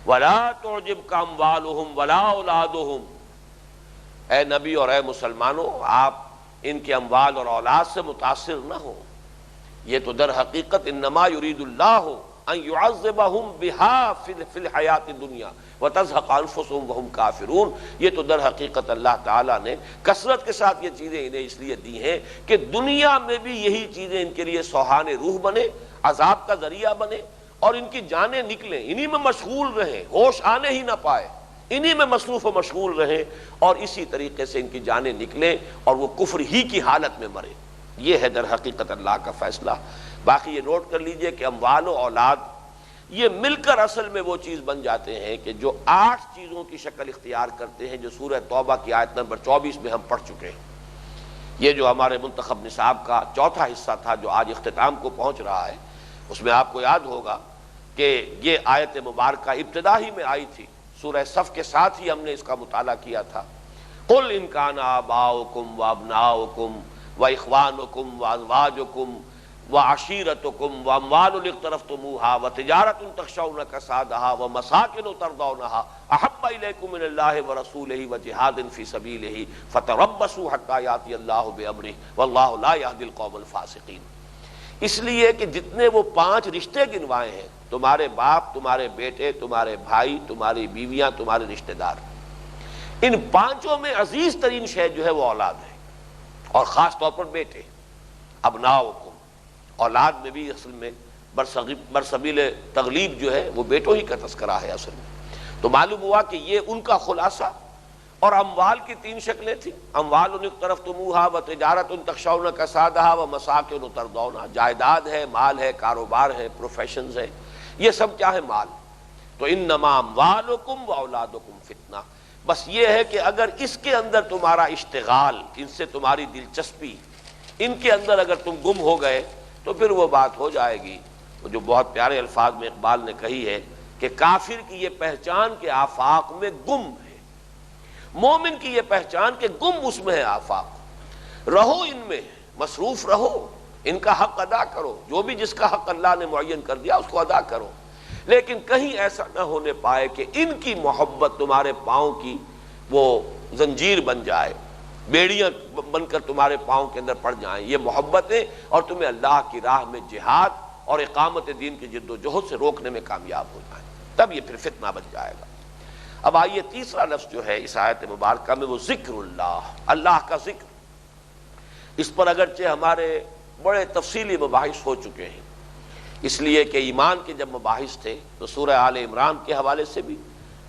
وَلَا تُعْجِبْكَ أَمْوَالُهُمْ وَلَا أَوْلَادُهُمْ، اے نبی اور اے مسلمانوں آپ ان کے اموال اور اولاد سے متاثر نہ ہو، یہ تو در حقیقت انما یرید اللہ ان یعذبہم بہا فی الحیات الدنیا وتزہق انفسہم وہم کافرون، یہ تو در حقیقت اللہ تعالیٰ نے کثرت کے ساتھ یہ چیزیں انہیں اس لیے دی ہیں کہ دنیا میں بھی یہی چیزیں ان کے لیے سوہان روح بنے، عذاب کا ذریعہ بنے، اور ان کی جانیں نکلیں، انہی میں مشغول رہیں، ہوش آنے ہی نہ پائے، انہی میں مصروف و مشغول رہیں، اور اسی طریقے سے ان کی جانیں نکلیں اور وہ کفر ہی کی حالت میں مرے۔ یہ ہے در حقیقت اللہ کا فیصلہ۔ باقی یہ نوٹ کر لیجئے کہ اموال و اولاد یہ مل کر اصل میں وہ چیز بن جاتے ہیں کہ جو 8 چیزوں کی شکل اختیار کرتے ہیں جو سورہ توبہ کی آیت نمبر 24 میں ہم پڑھ چکے ہیں۔ یہ جو ہمارے منتخب نصاب کا چوتھا حصہ تھا جو آج اختتام کو پہنچ رہا ہے، اس میں آپ کو یاد ہوگا کہ یہ آیت مبارکہ ابتدا ہی میں آئی تھی، سورہ صف کے ساتھ ہی ہم نے اس کا مطالعہ کیا تھا۔ قُلْ إِنْ كَانَ آبَاؤُكُمْ وَأَبْنَاؤُكُمْ وَإِخْوَانُكُمْ وَأَزْوَاجُكُمْ وَعَشِيرَتُكُمْ وَأَمْوَالٌ اقْتَرَفْتُمُوهَا وَتِجَارَةٌ تَخْشَوْنَ كَسَادَهَا وَمَسَاكِنُ تَرْضَوْنَهَا أَحَبَّ إِلَيْكُم مِّنَ اللَّهِ وَرَسُولِهِ وَجِهَادٍ فِي سَبِيلِهِ فَتَرَبَّصُوا حَتَّىٰ يَأْتِيَ اللَّهُ بِأَمْرِهِ وَاللَّهُ لَا يَهْدِي الْقَوْمَ الْفَاسِقِينَ۔ اس لیے کہ جتنے وہ 5 رشتے گنوائے ہیں، تمہارے باپ، تمہارے بیٹے، تمہارے بھائی، تمہاری بیویاں، تمہارے رشتے دار، ان 5 میں عزیز ترین شے جو ہے وہ اولاد ہے، اور خاص طور پر بیٹے۔ ابناؤکم، اولاد میں بھی اصل میں برسبیل تغلیب جو ہے وہ بیٹوں ہی کا تذکرہ ہے اصل میں۔ تو معلوم ہوا کہ یہ ان کا خلاصہ۔ اور اموال کی 3 شکلیں تھیں، اموال اقترفتموها وتجارۃ تخشون کسادها ومساکن ترضونها، جائیداد ہے، مال ہے، کاروبار ہے، پروفیشنز ہے، یہ سب کیا ہے؟ مال۔ تو انما اموالکم واولادکم فتنہ، بس یہ ہے کہ اگر اس کے اندر تمہارا اشتغال، ان سے تمہاری دلچسپی، ان کے اندر اگر تم گم ہو گئے تو پھر وہ بات ہو جائے گی، وہ جو بہت پیارے الفاظ میں اقبال نے کہی ہے کہ کافر کی یہ پہچان کے آفاق میں گم ہے، مومن کی یہ پہچان کہ گم اس میں ہے آفاق، رہو ان میں، مصروف رہو، ان کا حق ادا کرو، جو بھی جس کا حق اللہ نے معین کر دیا اس کو ادا کرو، لیکن کہیں ایسا نہ ہونے پائے کہ ان کی محبت تمہارے پاؤں کی وہ زنجیر بن جائے، بیڑیاں بن کر تمہارے پاؤں کے اندر پڑ جائیں یہ محبتیں، اور تمہیں اللہ کی راہ میں جہاد اور اقامت دین کی جد و جہد سے روکنے میں کامیاب ہو جائیں، تب یہ پھر فتنہ بن جائے گا۔ اب آئیے تیسرا لفظ جو ہے اس آیت مبارکہ میں وہ ذکر اللہ، اللہ کا ذکر۔ اس پر اگرچہ ہمارے بڑے تفصیلی مباحث ہو چکے ہیں، اس لیے کہ ایمان کے جب مباحث تھے تو سورہ آل عمران کے حوالے سے بھی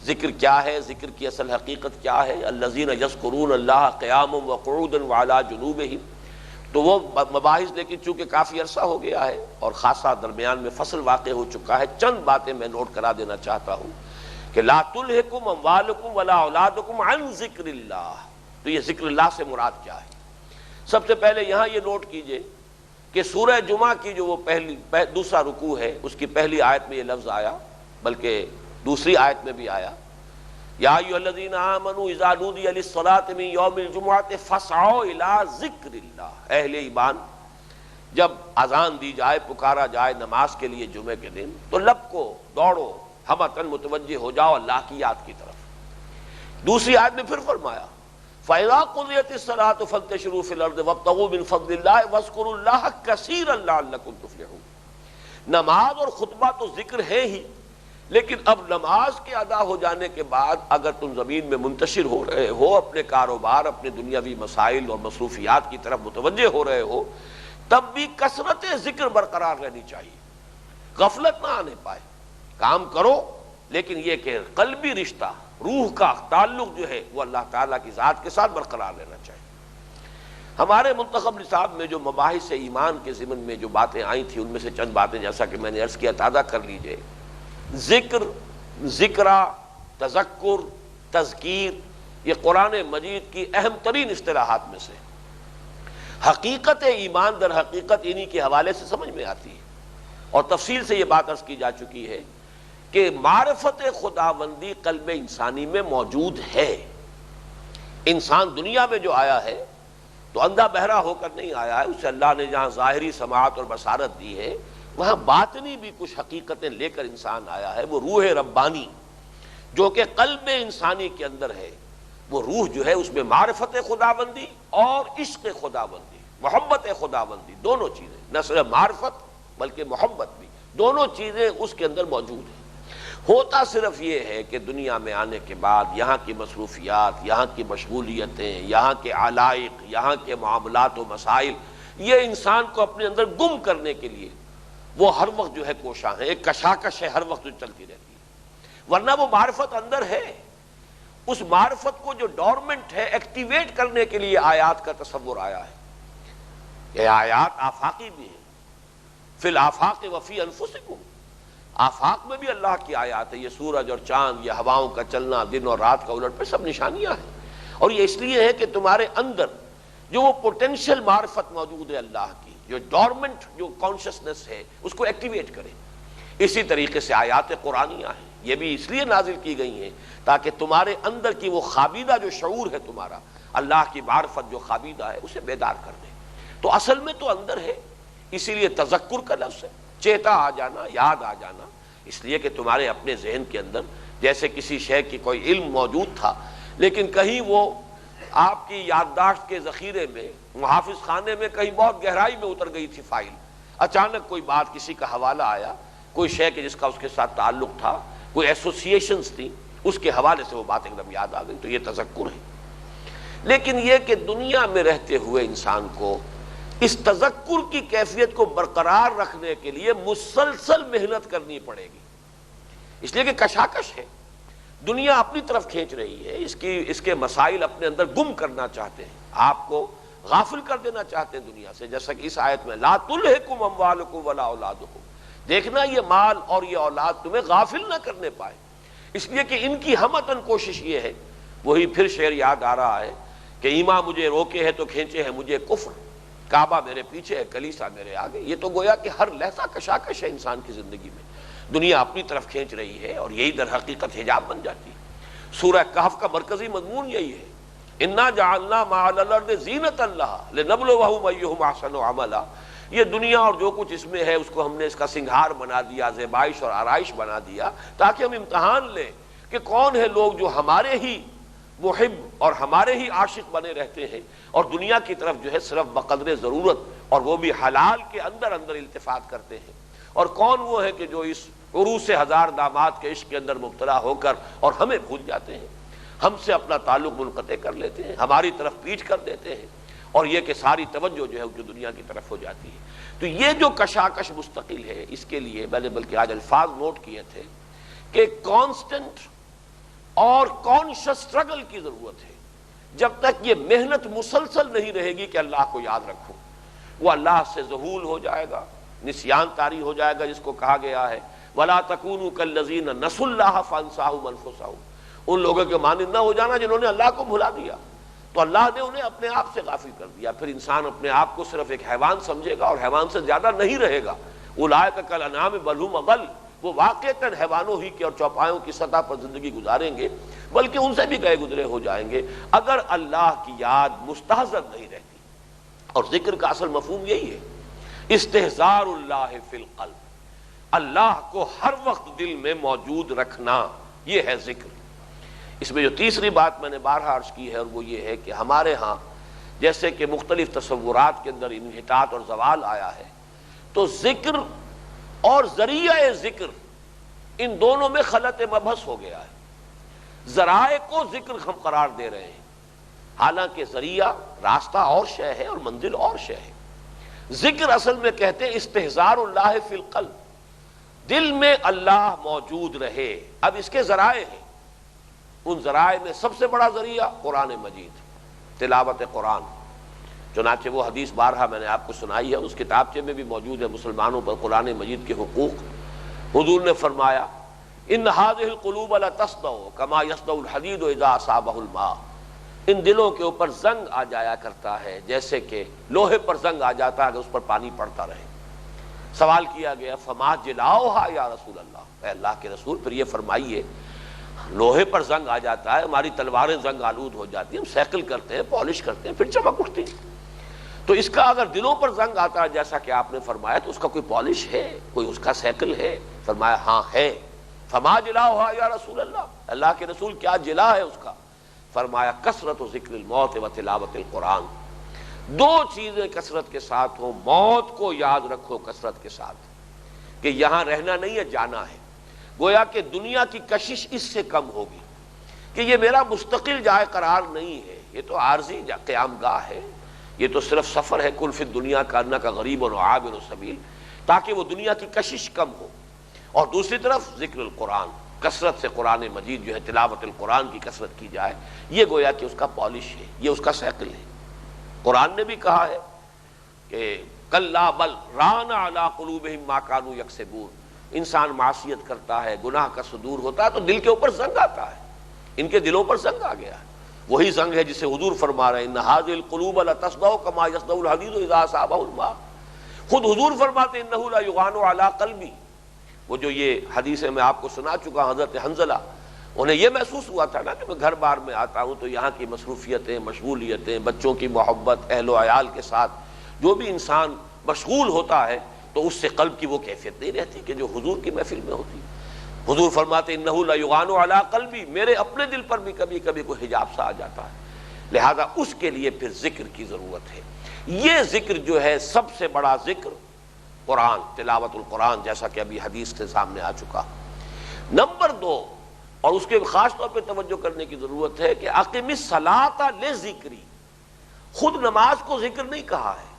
ذکر کیا ہے، ذکر کی اصل حقیقت کیا ہے، الذین یذکرون اللہ قیاما وقعودا وعلی جنوبہم، تو وہ مباحث لیکن چونکہ کافی عرصہ ہو گیا ہے اور خاصا درمیان میں فصل واقع ہو چکا ہے، چند باتیں میں نوٹ کرا دینا چاہتا ہوں کہ لا تلہکم اموالکم ولا اولادکم عن ذکر اللہ، تو یہ ذکر اللہ سے مراد کیا ہے؟ سب سے پہلے یہاں یہ نوٹ کیجئے کہ سورہ جمعہ کی جو وہ دوسرا رکوع ہے اس کی پہلی آیت میں یہ لفظ آیا، بلکہ دوسری آیت میں بھی آیا، یا ایھا الذین آمنوا اذا نودی للصلاۃ من یوم الجمعۃ فاسعوا الی ذکر اللہ، اہل ایمان جب اذان دی جائے، پکارا جائے نماز کے لیے جمعے کے دن، تو لب کو دوڑو، ہمتاً متوجہ ہو جاؤ اللہ کی یاد کی طرف۔ دوسری آیت میں پھر فرمایا فَإِذَا قُضِيَتِ الصَّلَاةُ فَانتَشِرُوا فِي الْأَرْضِ وَابْتَغُوا مِن فَضْلِ اللَّهِ وَاذْكُرُوا اللَّهَ كَثِيرًا لَعَلَّكُمْ تُفْلِحُونَ۔ نماز اور خطبہ تو ذکر ہے ہی، لیکن اب نماز کے ادا ہو جانے کے بعد اگر تم زمین میں منتشر ہو رہے ہو، اپنے کاروبار، اپنے دنیاوی مسائل اور مصروفیات کی طرف متوجہ ہو رہے ہو، تب بھی کثرت ذکر برقرار رہنی چاہیے، غفلت نہ آنے پائے، کام کرو لیکن یہ کہ قلبی رشتہ، روح کا تعلق جو ہے وہ اللہ تعالیٰ کی ذات کے ساتھ برقرار رہنا چاہیے۔ ہمارے منتخب نصاب میں جو مباحث ایمان کے ضمن میں جو باتیں آئی تھیں ان میں سے چند باتیں جیسا کہ میں نے عرض کیا تازہ کر لیجئے۔ ذکر، ذکرہ، تذکر، تذکیر، یہ قرآن مجید کی اہم ترین اصطلاحات میں سے حقیقت ایمان در حقیقت انہی کے حوالے سے سمجھ میں آتی ہے، اور تفصیل سے یہ بات عرض کی جا چکی ہے کہ معرفت خداوندی قلب انسانی میں موجود ہے۔ انسان دنیا میں جو آیا ہے تو اندھا بہرا ہو کر نہیں آیا ہے، اسے اللہ نے جہاں ظاہری سماعت اور بصارت دی ہے وہاں باطنی بھی کچھ حقیقتیں لے کر انسان آیا ہے۔ وہ روح ربانی جو کہ قلب انسانی کے اندر ہے، وہ روح جو ہے اس میں معرفت خداوندی اور عشق خداوندی، محبت خداوندی، دونوں چیزیں، نہ صرف معرفت بلکہ محبت بھی، دونوں چیزیں اس کے اندر موجود ہیں۔ ہوتا صرف یہ ہے کہ دنیا میں آنے کے بعد یہاں کی مصروفیات، یہاں کی مشغولیتیں، یہاں کے علائق، یہاں کے معاملات و مسائل، یہ انسان کو اپنے اندر گم کرنے کے لیے وہ ہر وقت جو ہے کوشاں ہے، ایک کشاکش ہے ہر وقت جو چلتی رہتی ہے۔ ورنہ وہ معرفت اندر ہے، اس معرفت کو جو ڈورمنٹ ہے ایکٹیویٹ کرنے کے لیے آیات کا تصور آیا ہے۔ یہ آیات آفاقی بھی ہیں، فی الآفاق وفی انفسکم، آفاق میں بھی اللہ کی آیات ہے، یہ سورج اور چاند، یہ ہواؤں کا چلنا، دن اور رات کا الٹ پہ سب نشانیاں ہیں۔ اور یہ اس لیے ہے کہ تمہارے اندر جو وہ پوٹینشیل معرفت موجود ہے اللہ کی، جو ڈورمنٹ جو کانشسنس ہے اس کو ایکٹیویٹ کرے۔ اسی طریقے سے آیات قرآنیہ ہیں، یہ بھی اس لیے نازل کی گئی ہیں تاکہ تمہارے اندر کی وہ خابیدہ جو شعور ہے تمہارا، اللہ کی معرفت جو خابیدہ ہے اسے بیدار کر دے۔ تو اصل میں تو اندر ہے، اسی لیے تذکر کا لفظ ہے، چیتا آ جانا، یاد آ جانا، اس لیے کہ تمہارے اپنے ذہن کے اندر جیسے کسی شے کی کوئی علم موجود تھا لیکن کہیں وہ آپ کی یادداشت کے ذخیرے میں، محافظ خانے میں کہیں بہت گہرائی میں اتر گئی تھی فائل، اچانک کوئی بات، کسی کا حوالہ آیا، کوئی شے کہ جس کا اس کے ساتھ تعلق تھا، کوئی ایسوسیشنز تھی، اس کے حوالے سے وہ بات ایک دم یاد آ گئی، تو یہ تذکر ہے۔ لیکن یہ کہ دنیا میں رہتے ہوئے انسان کو اس تذکر کی کیفیت کو برقرار رکھنے کے لیے مسلسل محنت کرنی پڑے گی، اس لیے کہ کشاکش ہے، دنیا اپنی طرف کھینچ رہی ہے، اس کے مسائل اپنے اندر گم کرنا چاہتے ہیں، آپ کو غافل کر دینا چاہتے ہیں دنیا سے، جیسا کہ اس آیت میں لا تلہکم اموالکم ولا اولادکم، دیکھنا یہ مال اور یہ اولاد تمہیں غافل نہ کرنے پائے، اس لیے کہ ان کی ہمتن کوشش یہ ہے، وہی پھر شعر یاد آ رہا ہے کہ ایمان مجھے روکے ہے تو کھینچے ہے مجھے کفر، کعبہ میرے پیچھے ہے کلیسا میرے آگے۔ یہ تو گویا کہ ہر لحظہ کشاکش ہے انسان کی زندگی میں، دنیا اپنی طرف کھینچ رہی ہے اور یہی در حقیقت حجاب بن جاتی ہے۔ سورہ کہف کا مرکزی مضمون یہی ہے، انا جعلنا ما علی الارض زینۃ لہا لنبلوہم ایہم احسن عملا، یہ دنیا اور جو کچھ اس میں ہے اس کو ہم نے اس کا سنگھار بنا دیا، زیبائش اور آرائش بنا دیا تاکہ ہم امتحان لیں کہ کون ہے لوگ جو ہمارے ہی محب اور ہمارے ہی عاشق بنے رہتے ہیں اور دنیا کی طرف جو ہے صرف بقدر ضرورت اور وہ بھی حلال کے اندر اندر التفات کرتے ہیں، اور کون وہ ہے کہ جو اس عروس ہزار دامات کے عشق کے اندر مبتلا ہو کر اور ہمیں بھول جاتے ہیں، ہم سے اپنا تعلق منقطع کر لیتے ہیں، ہماری طرف پیچھ کر دیتے ہیں، اور یہ کہ ساری توجہ جو ہے جو دنیا کی طرف ہو جاتی ہے۔ تو یہ جو کشاکش مستقل ہے، اس کے لیے میں نے بلکہ آج الفاظ نوٹ کیے تھے کہ کانسٹنٹ اور کانشس سٹرگل کی ضرورت ہے۔ جب تک یہ محنت مسلسل نہیں رہے گی کہ اللہ کو یاد رکھو، وہ اللہ سے ذہول ہو جائے گا، نسیان طاری ہو جائے گا، جس کو کہا گیا ہے وَلَا تَكُونُوا كَالَّذِينَ نَسُوا اللَّهَ فَأَنسَاهُمْ أَنفُسَهُمْ، ان لوگوں کے مانند نہ ہو جانا جنہوں نے اللہ کو بھلا دیا، تو اللہ نے انہیں اپنے آپ سے غافل کر دیا، پھر انسان اپنے آپ کو صرف ایک حیوان سمجھے گا اور حیوان سے زیادہ نہیں رہے گا۔ أُولَٰئِكَ كَالْأَنْعَامِ بَلْ هُمْ أَضَلُّ، وہ واقعتاً حیوانوں ہی کے اور چوپایوں کی سطح پر زندگی گزاریں گے، بلکہ ان سے بھی گئے گزرے ہو جائیں گے اگر اللہ کی یاد مستحضر نہیں رہتی۔ اور ذکر کا اصل مفہوم یہی ہے، استحضار اللہ فی القلب، اللہ کو ہر وقت دل میں موجود رکھنا، یہ ہے ذکر۔ اس میں جو تیسری بات میں نے بارہا عرض کی ہے اور وہ یہ ہے کہ ہمارے ہاں جیسے کہ مختلف تصورات کے اندر انحطاط اور زوال آیا ہے، تو ذکر اور ذریعہ ذکر ان دونوں میں خلط مبحث ہو گیا ہے۔ ذرائع کو ذکر ہم قرار دے رہے ہیں، حالانکہ ذریعہ راستہ اور شے ہے اور منزل اور شے ہے۔ ذکر اصل میں کہتے ہیں استحضار اللہ فی القلب، دل میں اللہ موجود رہے۔ اب اس کے ذرائع ہیں، ان ذرائع میں سب سے بڑا ذریعہ قرآن مجید، تلاوت قرآن، چنانچہ وہ حدیث بارہا میں نے آپ کو سنائی ہے، اس کتابچے میں بھی موجود ہے مسلمانوں پر قرآن مجید کے حقوق۔ حضور نے فرمایا ان هذه القلوب لتصدع كما يصدع الحديد اذا اصابه الماء، ان دلوں کے اوپر زنگ آ جایا کرتا ہے جیسے کہ لوہے پر زنگ آ جاتا ہے اگر اس پر پانی پڑتا رہے۔ سوال کیا گیا فما جلاؤها یا رسول اللہ، اے اللہ کے رسول پھر یہ فرمائیے لوہے پر زنگ آ جاتا ہے، ہماری تلواریں زنگ آلود ہو جاتی ہیں، ہم سیکل کرتے ہیں، پالش کرتے ہیں، پھر چمک اٹھتی ہیں، تو اس کا اگر دلوں پر زنگ آتا ہے جیسا کہ آپ نے فرمایا تو اس کا کوئی پالش ہے، کوئی اس کا سیکل ہے؟ فرمایا ہاں ہے۔ فما جلاؤہا یا رسول اللہ، اللہ کے رسول کیا جلا ہے اس کا؟ فرمایا کثرت ذکر الموت و تلاوت القرآن، دو چیزیں کثرت کے ساتھ ہوں، موت کو یاد رکھو کثرت کے ساتھ کہ یہاں رہنا نہیں ہے، جانا ہے۔ گویا کہ دنیا کی کشش اس سے کم ہوگی کہ یہ میرا مستقل جائے قرار نہیں ہے، یہ تو عارضی قیام گاہ ہے، یہ تو صرف سفر ہے، کل فی الدنیا کانک غریب و عابر السبیل، تاکہ وہ دنیا کی کشش کم ہو۔ اور دوسری طرف ذکر القرآن، کثرت سے قرآن مجید جو ہے تلاوت القرآن کی کثرت کی جائے، یہ گویا کہ اس کا پالش ہے، یہ اس کا سیکل ہے۔ قرآن نے بھی کہا ہے کہ کلا بل ران علی قلوبہم ما کانوا یکسبون، انسان معصیت کرتا ہے، گناہ کا صدور ہوتا ہے تو دل کے اوپر زنگ آتا ہے، ان کے دلوں پر زنگ آ گیا ہے۔ وہی زنگ ہے جسے حضور فرما رہے ہیں ان ھذہ القلوب لتصدع کما یصدع الحدید اذا اصابہ الماء، خود حضور فرماتے انہ لا یغان علی قلبی۔ وہ جو یہ حدیثیں میں آپ کو سنا چکا، حضرت حنظلہ انہیں یہ محسوس ہوا تھا نا کہ میں گھر بار میں آتا ہوں تو یہاں کی مصروفیتیں، مشغولیتیں، بچوں کی محبت، اہل و عیال کے ساتھ جو بھی انسان مشغول ہوتا ہے تو اس سے قلب کی وہ کیفیت نہیں رہتی کہ جو حضور کی محفل میں ہوتی۔ حضور فرماتے انہ لا یغان علی قلبی، میرے اپنے دل پر بھی کبھی کبھی کوئی حجاب سا آ جاتا ہے، لہذا اس کے لیے پھر ذکر کی ضرورت ہے۔ یہ ذکر جو ہے سب سے بڑا ذکر قرآن، تلاوت القرآن، جیسا کہ ابھی حدیث کے سامنے آ چکا۔ نمبر دو، اور اس کے خاص طور پہ توجہ کرنے کی ضرورت ہے کہ اقم الصلاۃ لذکری، خود نماز کو ذکر نہیں کہا ہے،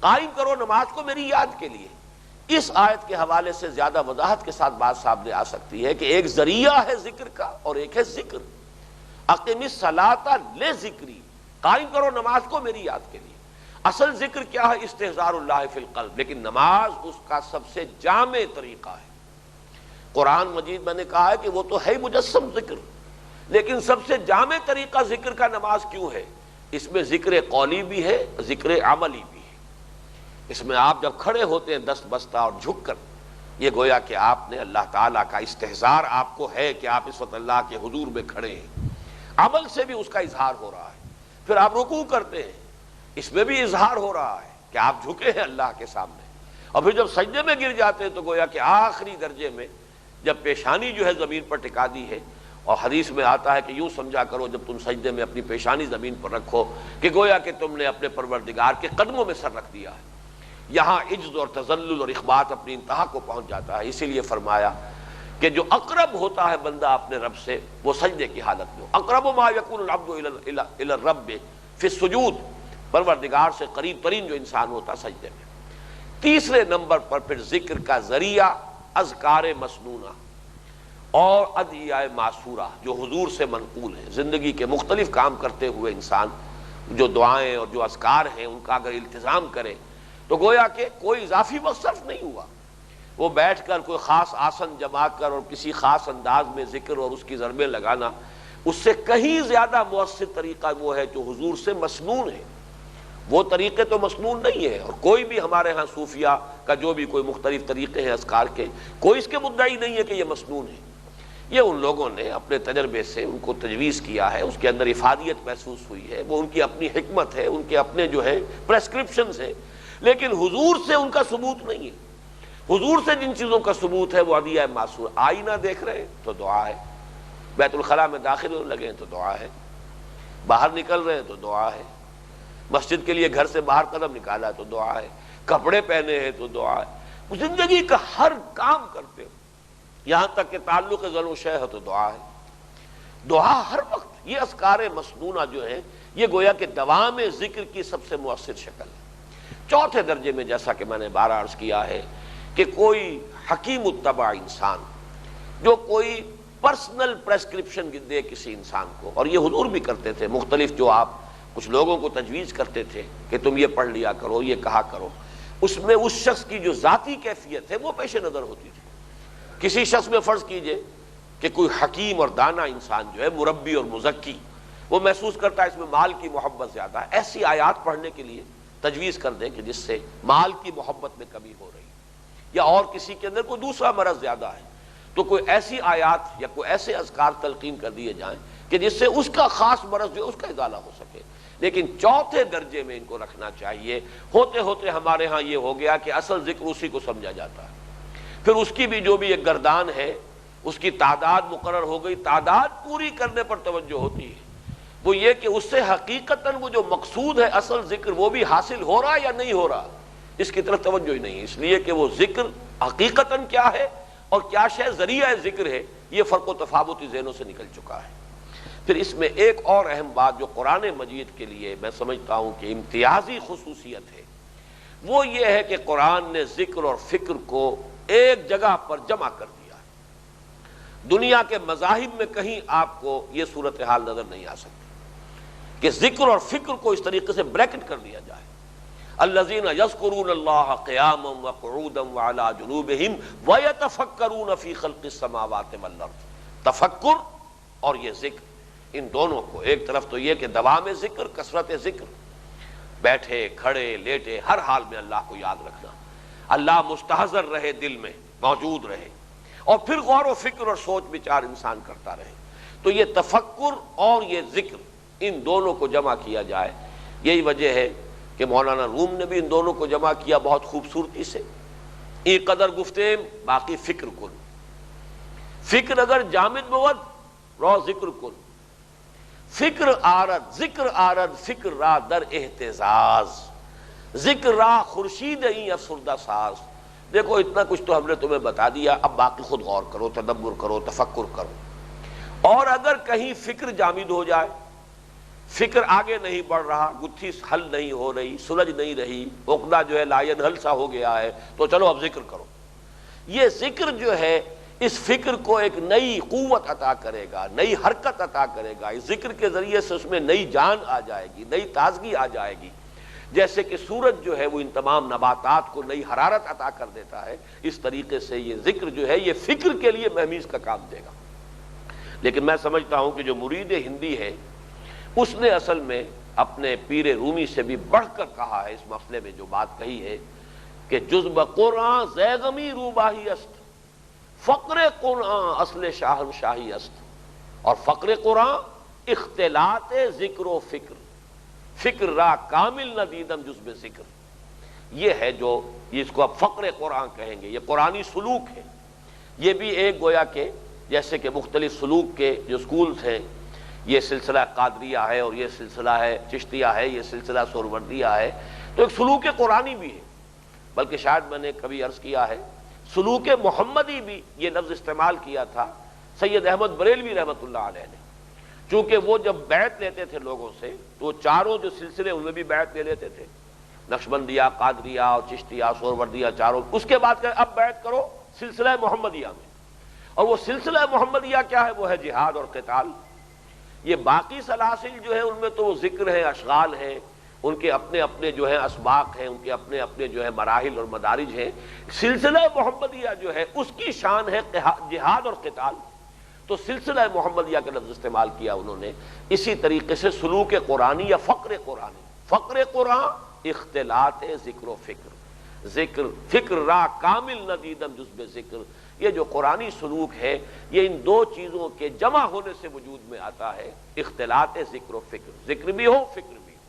قائم کرو نماز کو میری یاد کے لیے۔ اس آیت کے حوالے سے زیادہ وضاحت کے ساتھ بات سامنے آ سکتی ہے کہ ایک ذریعہ ہے ذکر کا اور ایک ہے ذکر۔ اقم الصلاۃ لذکری، قائم کرو نماز کو میری یاد کے لیے۔ اصل ذکر کیا ہے؟ استحضار اللہ فی القلب، لیکن نماز اس کا سب سے جامع طریقہ ہے۔ قرآن مجید میں نے کہا ہے کہ وہ تو ہے مجسم ذکر، لیکن سب سے جامع طریقہ ذکر کا نماز کیوں ہے؟ اس میں ذکر قولی بھی ہے، ذکر عملی بھی ہے۔ اس میں آپ جب کھڑے ہوتے ہیں دست بستہ اور جھک کر، یہ گویا کہ آپ نے اللہ تعالیٰ کا استحضار آپ کو ہے کہ آپ اس وقت اللہ کے حضور میں کھڑے ہیں، عمل سے بھی اس کا اظہار ہو رہا ہے۔ پھر آپ رکوع کرتے ہیں، اس میں بھی اظہار ہو رہا ہے کہ آپ جھکے ہیں اللہ کے سامنے، اور پھر جب سجدے میں گر جاتے ہیں تو گویا کہ آخری درجے میں جب پیشانی جو ہے زمین پر ٹکا دی ہے، اور حدیث میں آتا ہے کہ یوں سمجھا کرو جب تم سجدے میں اپنی پیشانی زمین پر رکھو کہ گویا کہ تم نے اپنے پروردگار کے قدموں میں سر رکھ دیا ہے۔ یہاں عجز اور تذلل اور اخبات اپنی انتہا کو پہنچ جاتا ہے، اسی لیے فرمایا کہ جو اقرب ہوتا ہے بندہ اپنے رب سے وہ سجدے کی حالت میں، اقرب ما یکون العبد الی الرب فی السجود، پروردگار سے قریب ترین جو انسان ہوتا سجدے میں۔ تیسرے نمبر پر پھر ذکر کا ذریعہ اذکار مسنونہ اور ادعیہ معصورہ جو حضور سے منقول ہیں۔ زندگی کے مختلف کام کرتے ہوئے انسان جو دعائیں اور جو اذکار ہیں ان کا اگر التزام کرے تو گویا کہ کوئی اضافی وقت صرف نہیں ہوا، وہ بیٹھ کر کوئی خاص آسن جما کر اور کسی خاص انداز میں ذکر اور اس کی ضربیں لگانا، اس سے کہیں زیادہ مؤثر طریقہ وہ ہے جو حضور سے مسنون ہے۔ وہ طریقے تو مسنون نہیں ہیں، اور کوئی بھی ہمارے ہاں صوفیہ کا جو بھی کوئی مختلف طریقے ہیں اذکار کے، کوئی اس کے مدعی نہیں ہے کہ یہ مسنون ہے۔ یہ ان لوگوں نے اپنے تجربے سے ان کو تجویز کیا ہے، اس کے اندر افادیت محسوس ہوئی ہے، وہ ان کی اپنی حکمت ہے، ان کے اپنے جو ہے پریسکرپشنز ہیں، لیکن حضور سے ان کا ثبوت نہیں ہے۔ حضور سے جن چیزوں کا ثبوت ہے وہ ادعیہ معصور، آئینہ دیکھ رہے ہیں تو دعا ہے، بیت الخلاء میں داخل ہونے لگے ہیں تو دعا ہے، باہر نکل رہے ہیں تو دعا ہے، مسجد کے لیے گھر سے باہر قدم نکالا ہے تو دعا ہے، کپڑے پہنے ہیں تو دعا ہے، زندگی کا ہر کام کرتے ہو، یہاں تک کہ تعلق ظل و شے ہے تو دعا ہے، دعا ہر وقت۔ یہ اذکار مسنونہ جو ہے یہ گویا کہ دوام ذکر کی سب سے مؤثر شکل ہے۔ چوتھے درجے میں جیسا کہ میں نے بارہ عرض کیا ہے کہ کوئی حکیم الطبع انسان جو کوئی پرسنل پریسکرپشن دے کسی انسان کو، اور یہ حضور بھی کرتے تھے، مختلف جو آپ کچھ لوگوں کو تجویز کرتے تھے کہ تم یہ پڑھ لیا کرو، یہ کہا کرو، اس میں اس شخص کی جو ذاتی کیفیت ہے وہ پیش نظر ہوتی تھی۔ کسی شخص میں فرض کیجئے کہ کوئی حکیم اور دانا انسان جو ہے مربی اور مزکی، وہ محسوس کرتا ہے اس میں مال کی محبت زیادہ ہے، ایسی آیات پڑھنے کے لیے تجویز کر دیں کہ جس سے مال کی محبت میں کمی ہو رہی، یا اور کسی کے اندر کوئی دوسرا مرض زیادہ ہے تو کوئی ایسی آیات یا کوئی ایسے اذکار تلقین کر دیے جائیں کہ جس سے اس کا خاص مرض جو ہے اس کا ازالہ ہو سکے. لیکن چوتھے درجے میں ان کو رکھنا چاہیے. ہوتے ہوتے ہمارے ہاں یہ ہو گیا کہ اصل ذکر اسی کو سمجھا جاتا ہے، پھر اس کی بھی جو بھی ایک گردان ہے اس کی تعداد مقرر ہو گئی، تعداد پوری کرنے پر توجہ ہوتی ہے. وہ یہ کہ اس سے حقیقتاً وہ جو مقصود ہے اصل ذکر وہ بھی حاصل ہو رہا یا نہیں ہو رہا، اس کی طرف توجہ ہی نہیں. اس لیے کہ وہ ذکر حقیقتاً کیا ہے اور کیا شے ذریعہ ذکر ہے، یہ فرق و تفاوت ذہنوں سے نکل چکا ہے. پھر اس میں ایک اور اہم بات جو قرآن مجید کے لیے میں سمجھتا ہوں کہ امتیازی خصوصیت ہے، وہ یہ ہے کہ قرآن نے ذکر اور فکر کو ایک جگہ پر جمع کر دیا. دنیا کے مذاہب میں کہیں آپ کو یہ صورتحال نظر نہیں آ سکتی کہ ذکر اور فکر کو اس طریقے سے بریکٹ کر دیا جائے. الذین یذکرون اللہ قیاما وقعودا وعلی جنوبہم ویتفکرون فی خلق السماوات والارض. تفکر اور یہ ذکر، ان دونوں کو ایک طرف تو یہ کہ دوام ذکر، کثرت ذکر، بیٹھے کھڑے لیٹے ہر حال میں اللہ کو یاد رکھنا، اللہ مستحضر رہے، دل میں موجود رہے، اور پھر غور و فکر اور سوچ بچار انسان کرتا رہے. تو یہ تفکر اور یہ ذکر، ان دونوں کو جمع کیا جائے. یہی وجہ ہے کہ مولانا روم نے بھی ان دونوں کو جمع کیا بہت خوبصورتی سے. ای قدر گفتیم باقی فکر کن، فکر اگر جامد بود رو ذکر کن. فکر آرد ذکر آرد فکر را در احتزاز، ذکر را خورشید این افسردہ ساز. دیکھو اتنا کچھ تو ہم نے تمہیں بتا دیا، اب باقی خود غور کرو، تدبر کرو، تفکر کرو. اور اگر کہیں فکر جامد ہو جائے، فکر آگے نہیں بڑھ رہا، گتھی حل نہیں ہو رہی، سلجھ نہیں رہی، عقدہ جو ہے لا ینحل سا ہو گیا ہے، تو چلو اب ذکر کرو. یہ ذکر جو ہے اس فکر کو ایک نئی قوت عطا کرے گا، نئی حرکت عطا کرے گا. اس ذکر کے ذریعے سے اس میں نئی جان آ جائے گی، نئی تازگی آ جائے گی. جیسے کہ سورج جو ہے وہ ان تمام نباتات کو نئی حرارت عطا کر دیتا ہے، اس طریقے سے یہ ذکر جو ہے یہ فکر کے لیے مہمیز کا کام دے گا. لیکن میں سمجھتا ہوں کہ جو مرید ہندی ہے اس نے اصل میں اپنے پیر رومی سے بھی بڑھ کر کہا ہے اس مسئلے میں جو بات کہی ہے کہ جز بقرآن زیغمی روباہی است، فقر قرآن اصل شاہن شاہی است. اور فقر قرآن اختلاط ذکر و فکر، فکر را کامل نہ دیدم جز بے ذکر. یہ ہے جو اس کو اب فقر قرآن کہیں گے. یہ قرآنی سلوک ہے. یہ بھی ایک گویا کہ جیسے کہ مختلف سلوک کے جو سکولز ہیں، یہ سلسلہ قادریہ ہے اور یہ سلسلہ ہے چشتیہ ہے، یہ سلسلہ سہروردیہ ہے، تو ایک سلوک قرآنی بھی ہے. بلکہ شاید میں نے کبھی عرض کیا ہے سلوک محمدی بھی یہ لفظ استعمال کیا تھا سید احمد بریلوی رحمۃ اللہ علیہ نے. چونکہ وہ جب بیعت لیتے تھے لوگوں سے تو چاروں جو سلسلے ان میں بھی بیعت لے لیتے تھے، نقشبندیہ، قادریہ اور چشتیہ، سہروردیہ، چاروں. اس کے بعد کہ اب بیعت کرو سلسلہ محمدیہ میں. اور وہ سلسلہ محمدیہ کیا ہے؟ وہ ہے جہاد اور قتال. یہ باقی سلاسل جو ہے ان میں تو وہ ذکر ہے، اشغال ہیں، ان کے اپنے اپنے جو ہے اسباق ہیں، ان کے اپنے اپنے جو ہے مراحل اور مدارج ہیں. سلسلہ محمدیہ جو ہے اس کی شان ہے جہاد اور قتال. تو سلسلہ محمدیہ کا لفظ استعمال کیا انہوں نے. اسی طریقے سے سلوک قرآنی یا فقر قرآنی، فقر قرآن اختلاط ذکر و فکر، ذکر فکر را کامل نہ دیدم جز بے ذکر. یہ جو قرآنی سلوک ہے یہ ان دو چیزوں کے جمع ہونے سے وجود میں آتا ہے، اختلاط ذکر و فکر. ذکر بھی ہو، فکر بھی ہو.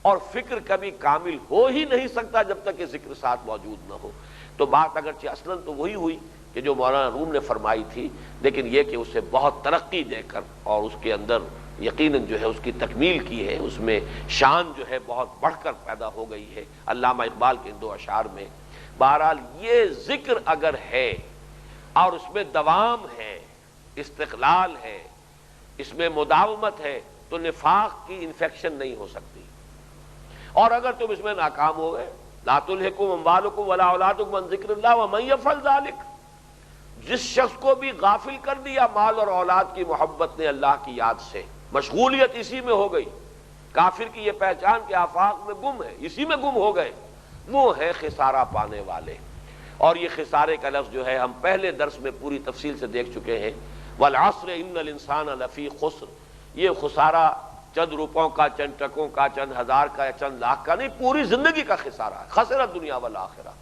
اور فکر کبھی کامل ہو ہی نہیں سکتا جب تک کہ ذکر ساتھ موجود نہ ہو. تو بات اگرچہ اصلاً تو وہی ہوئی کہ جو مولانا روم نے فرمائی تھی، لیکن یہ کہ اسے بہت ترقی دے کر اور اس کے اندر یقیناً جو ہے اس کی تکمیل کی ہے، اس میں شان جو ہے بہت بڑھ کر پیدا ہو گئی ہے علامہ اقبال کے ان دو اشعار میں. بہرحال یہ ذکر اگر ہے اور اس میں دوام ہے، استقلال ہے، اس میں مداومت ہے، تو نفاق کی انفیکشن نہیں ہو سکتی. اور اگر تم اس میں ناکام ہو گئے، لا تلہکم اموالکم ولا اولادکم عن ذکر اللہ ومن یفعل ذلک، جس شخص کو بھی غافل کر دیا مال اور اولاد کی محبت نے اللہ کی یاد سے، مشغولیت اسی میں ہو گئی. کافر کی یہ پہچان کہ آفاق میں گم ہے، اسی میں گم ہو گئے، وہ ہے خسارہ پانے والے. اور یہ خسارے کا لفظ جو ہے ہم پہلے درس میں پوری تفصیل سے دیکھ چکے ہیں. والعصر ان الانسان لفی خسر، یہ خسارہ چند روپوں کا، چند ٹکوں کا، چند ہزار کا یا چند لاکھ کا نہیں، پوری زندگی کا خسارہ ہے. خسرت دنیا والآخرہ،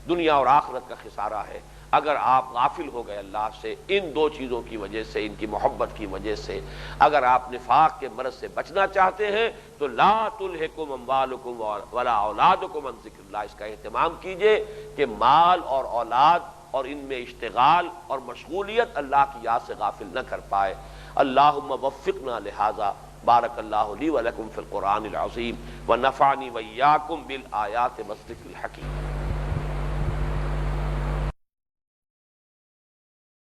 دنیا اور آخرت کا خسارہ ہے. اگر آپ غافل ہو گئے اللہ سے ان دو چیزوں کی وجہ سے، ان کی محبت کی وجہ سے، اگر آپ نفاق کے مرض سے بچنا چاہتے ہیں تو لا تلہکم اموالکم ولا اولادکم عن ذکر اللہ، اس کا اہتمام کیجئے کہ مال اور اولاد اور ان میں اشتغال اور مشغولیت اللہ کی یاد سے غافل نہ کر پائے۔ اللہم وفقنا لہذا۔ بارک اللہ لی ولکم فی القرآن العظیم ونفعنی وإیاکم بالآیات والذکر الحکیم۔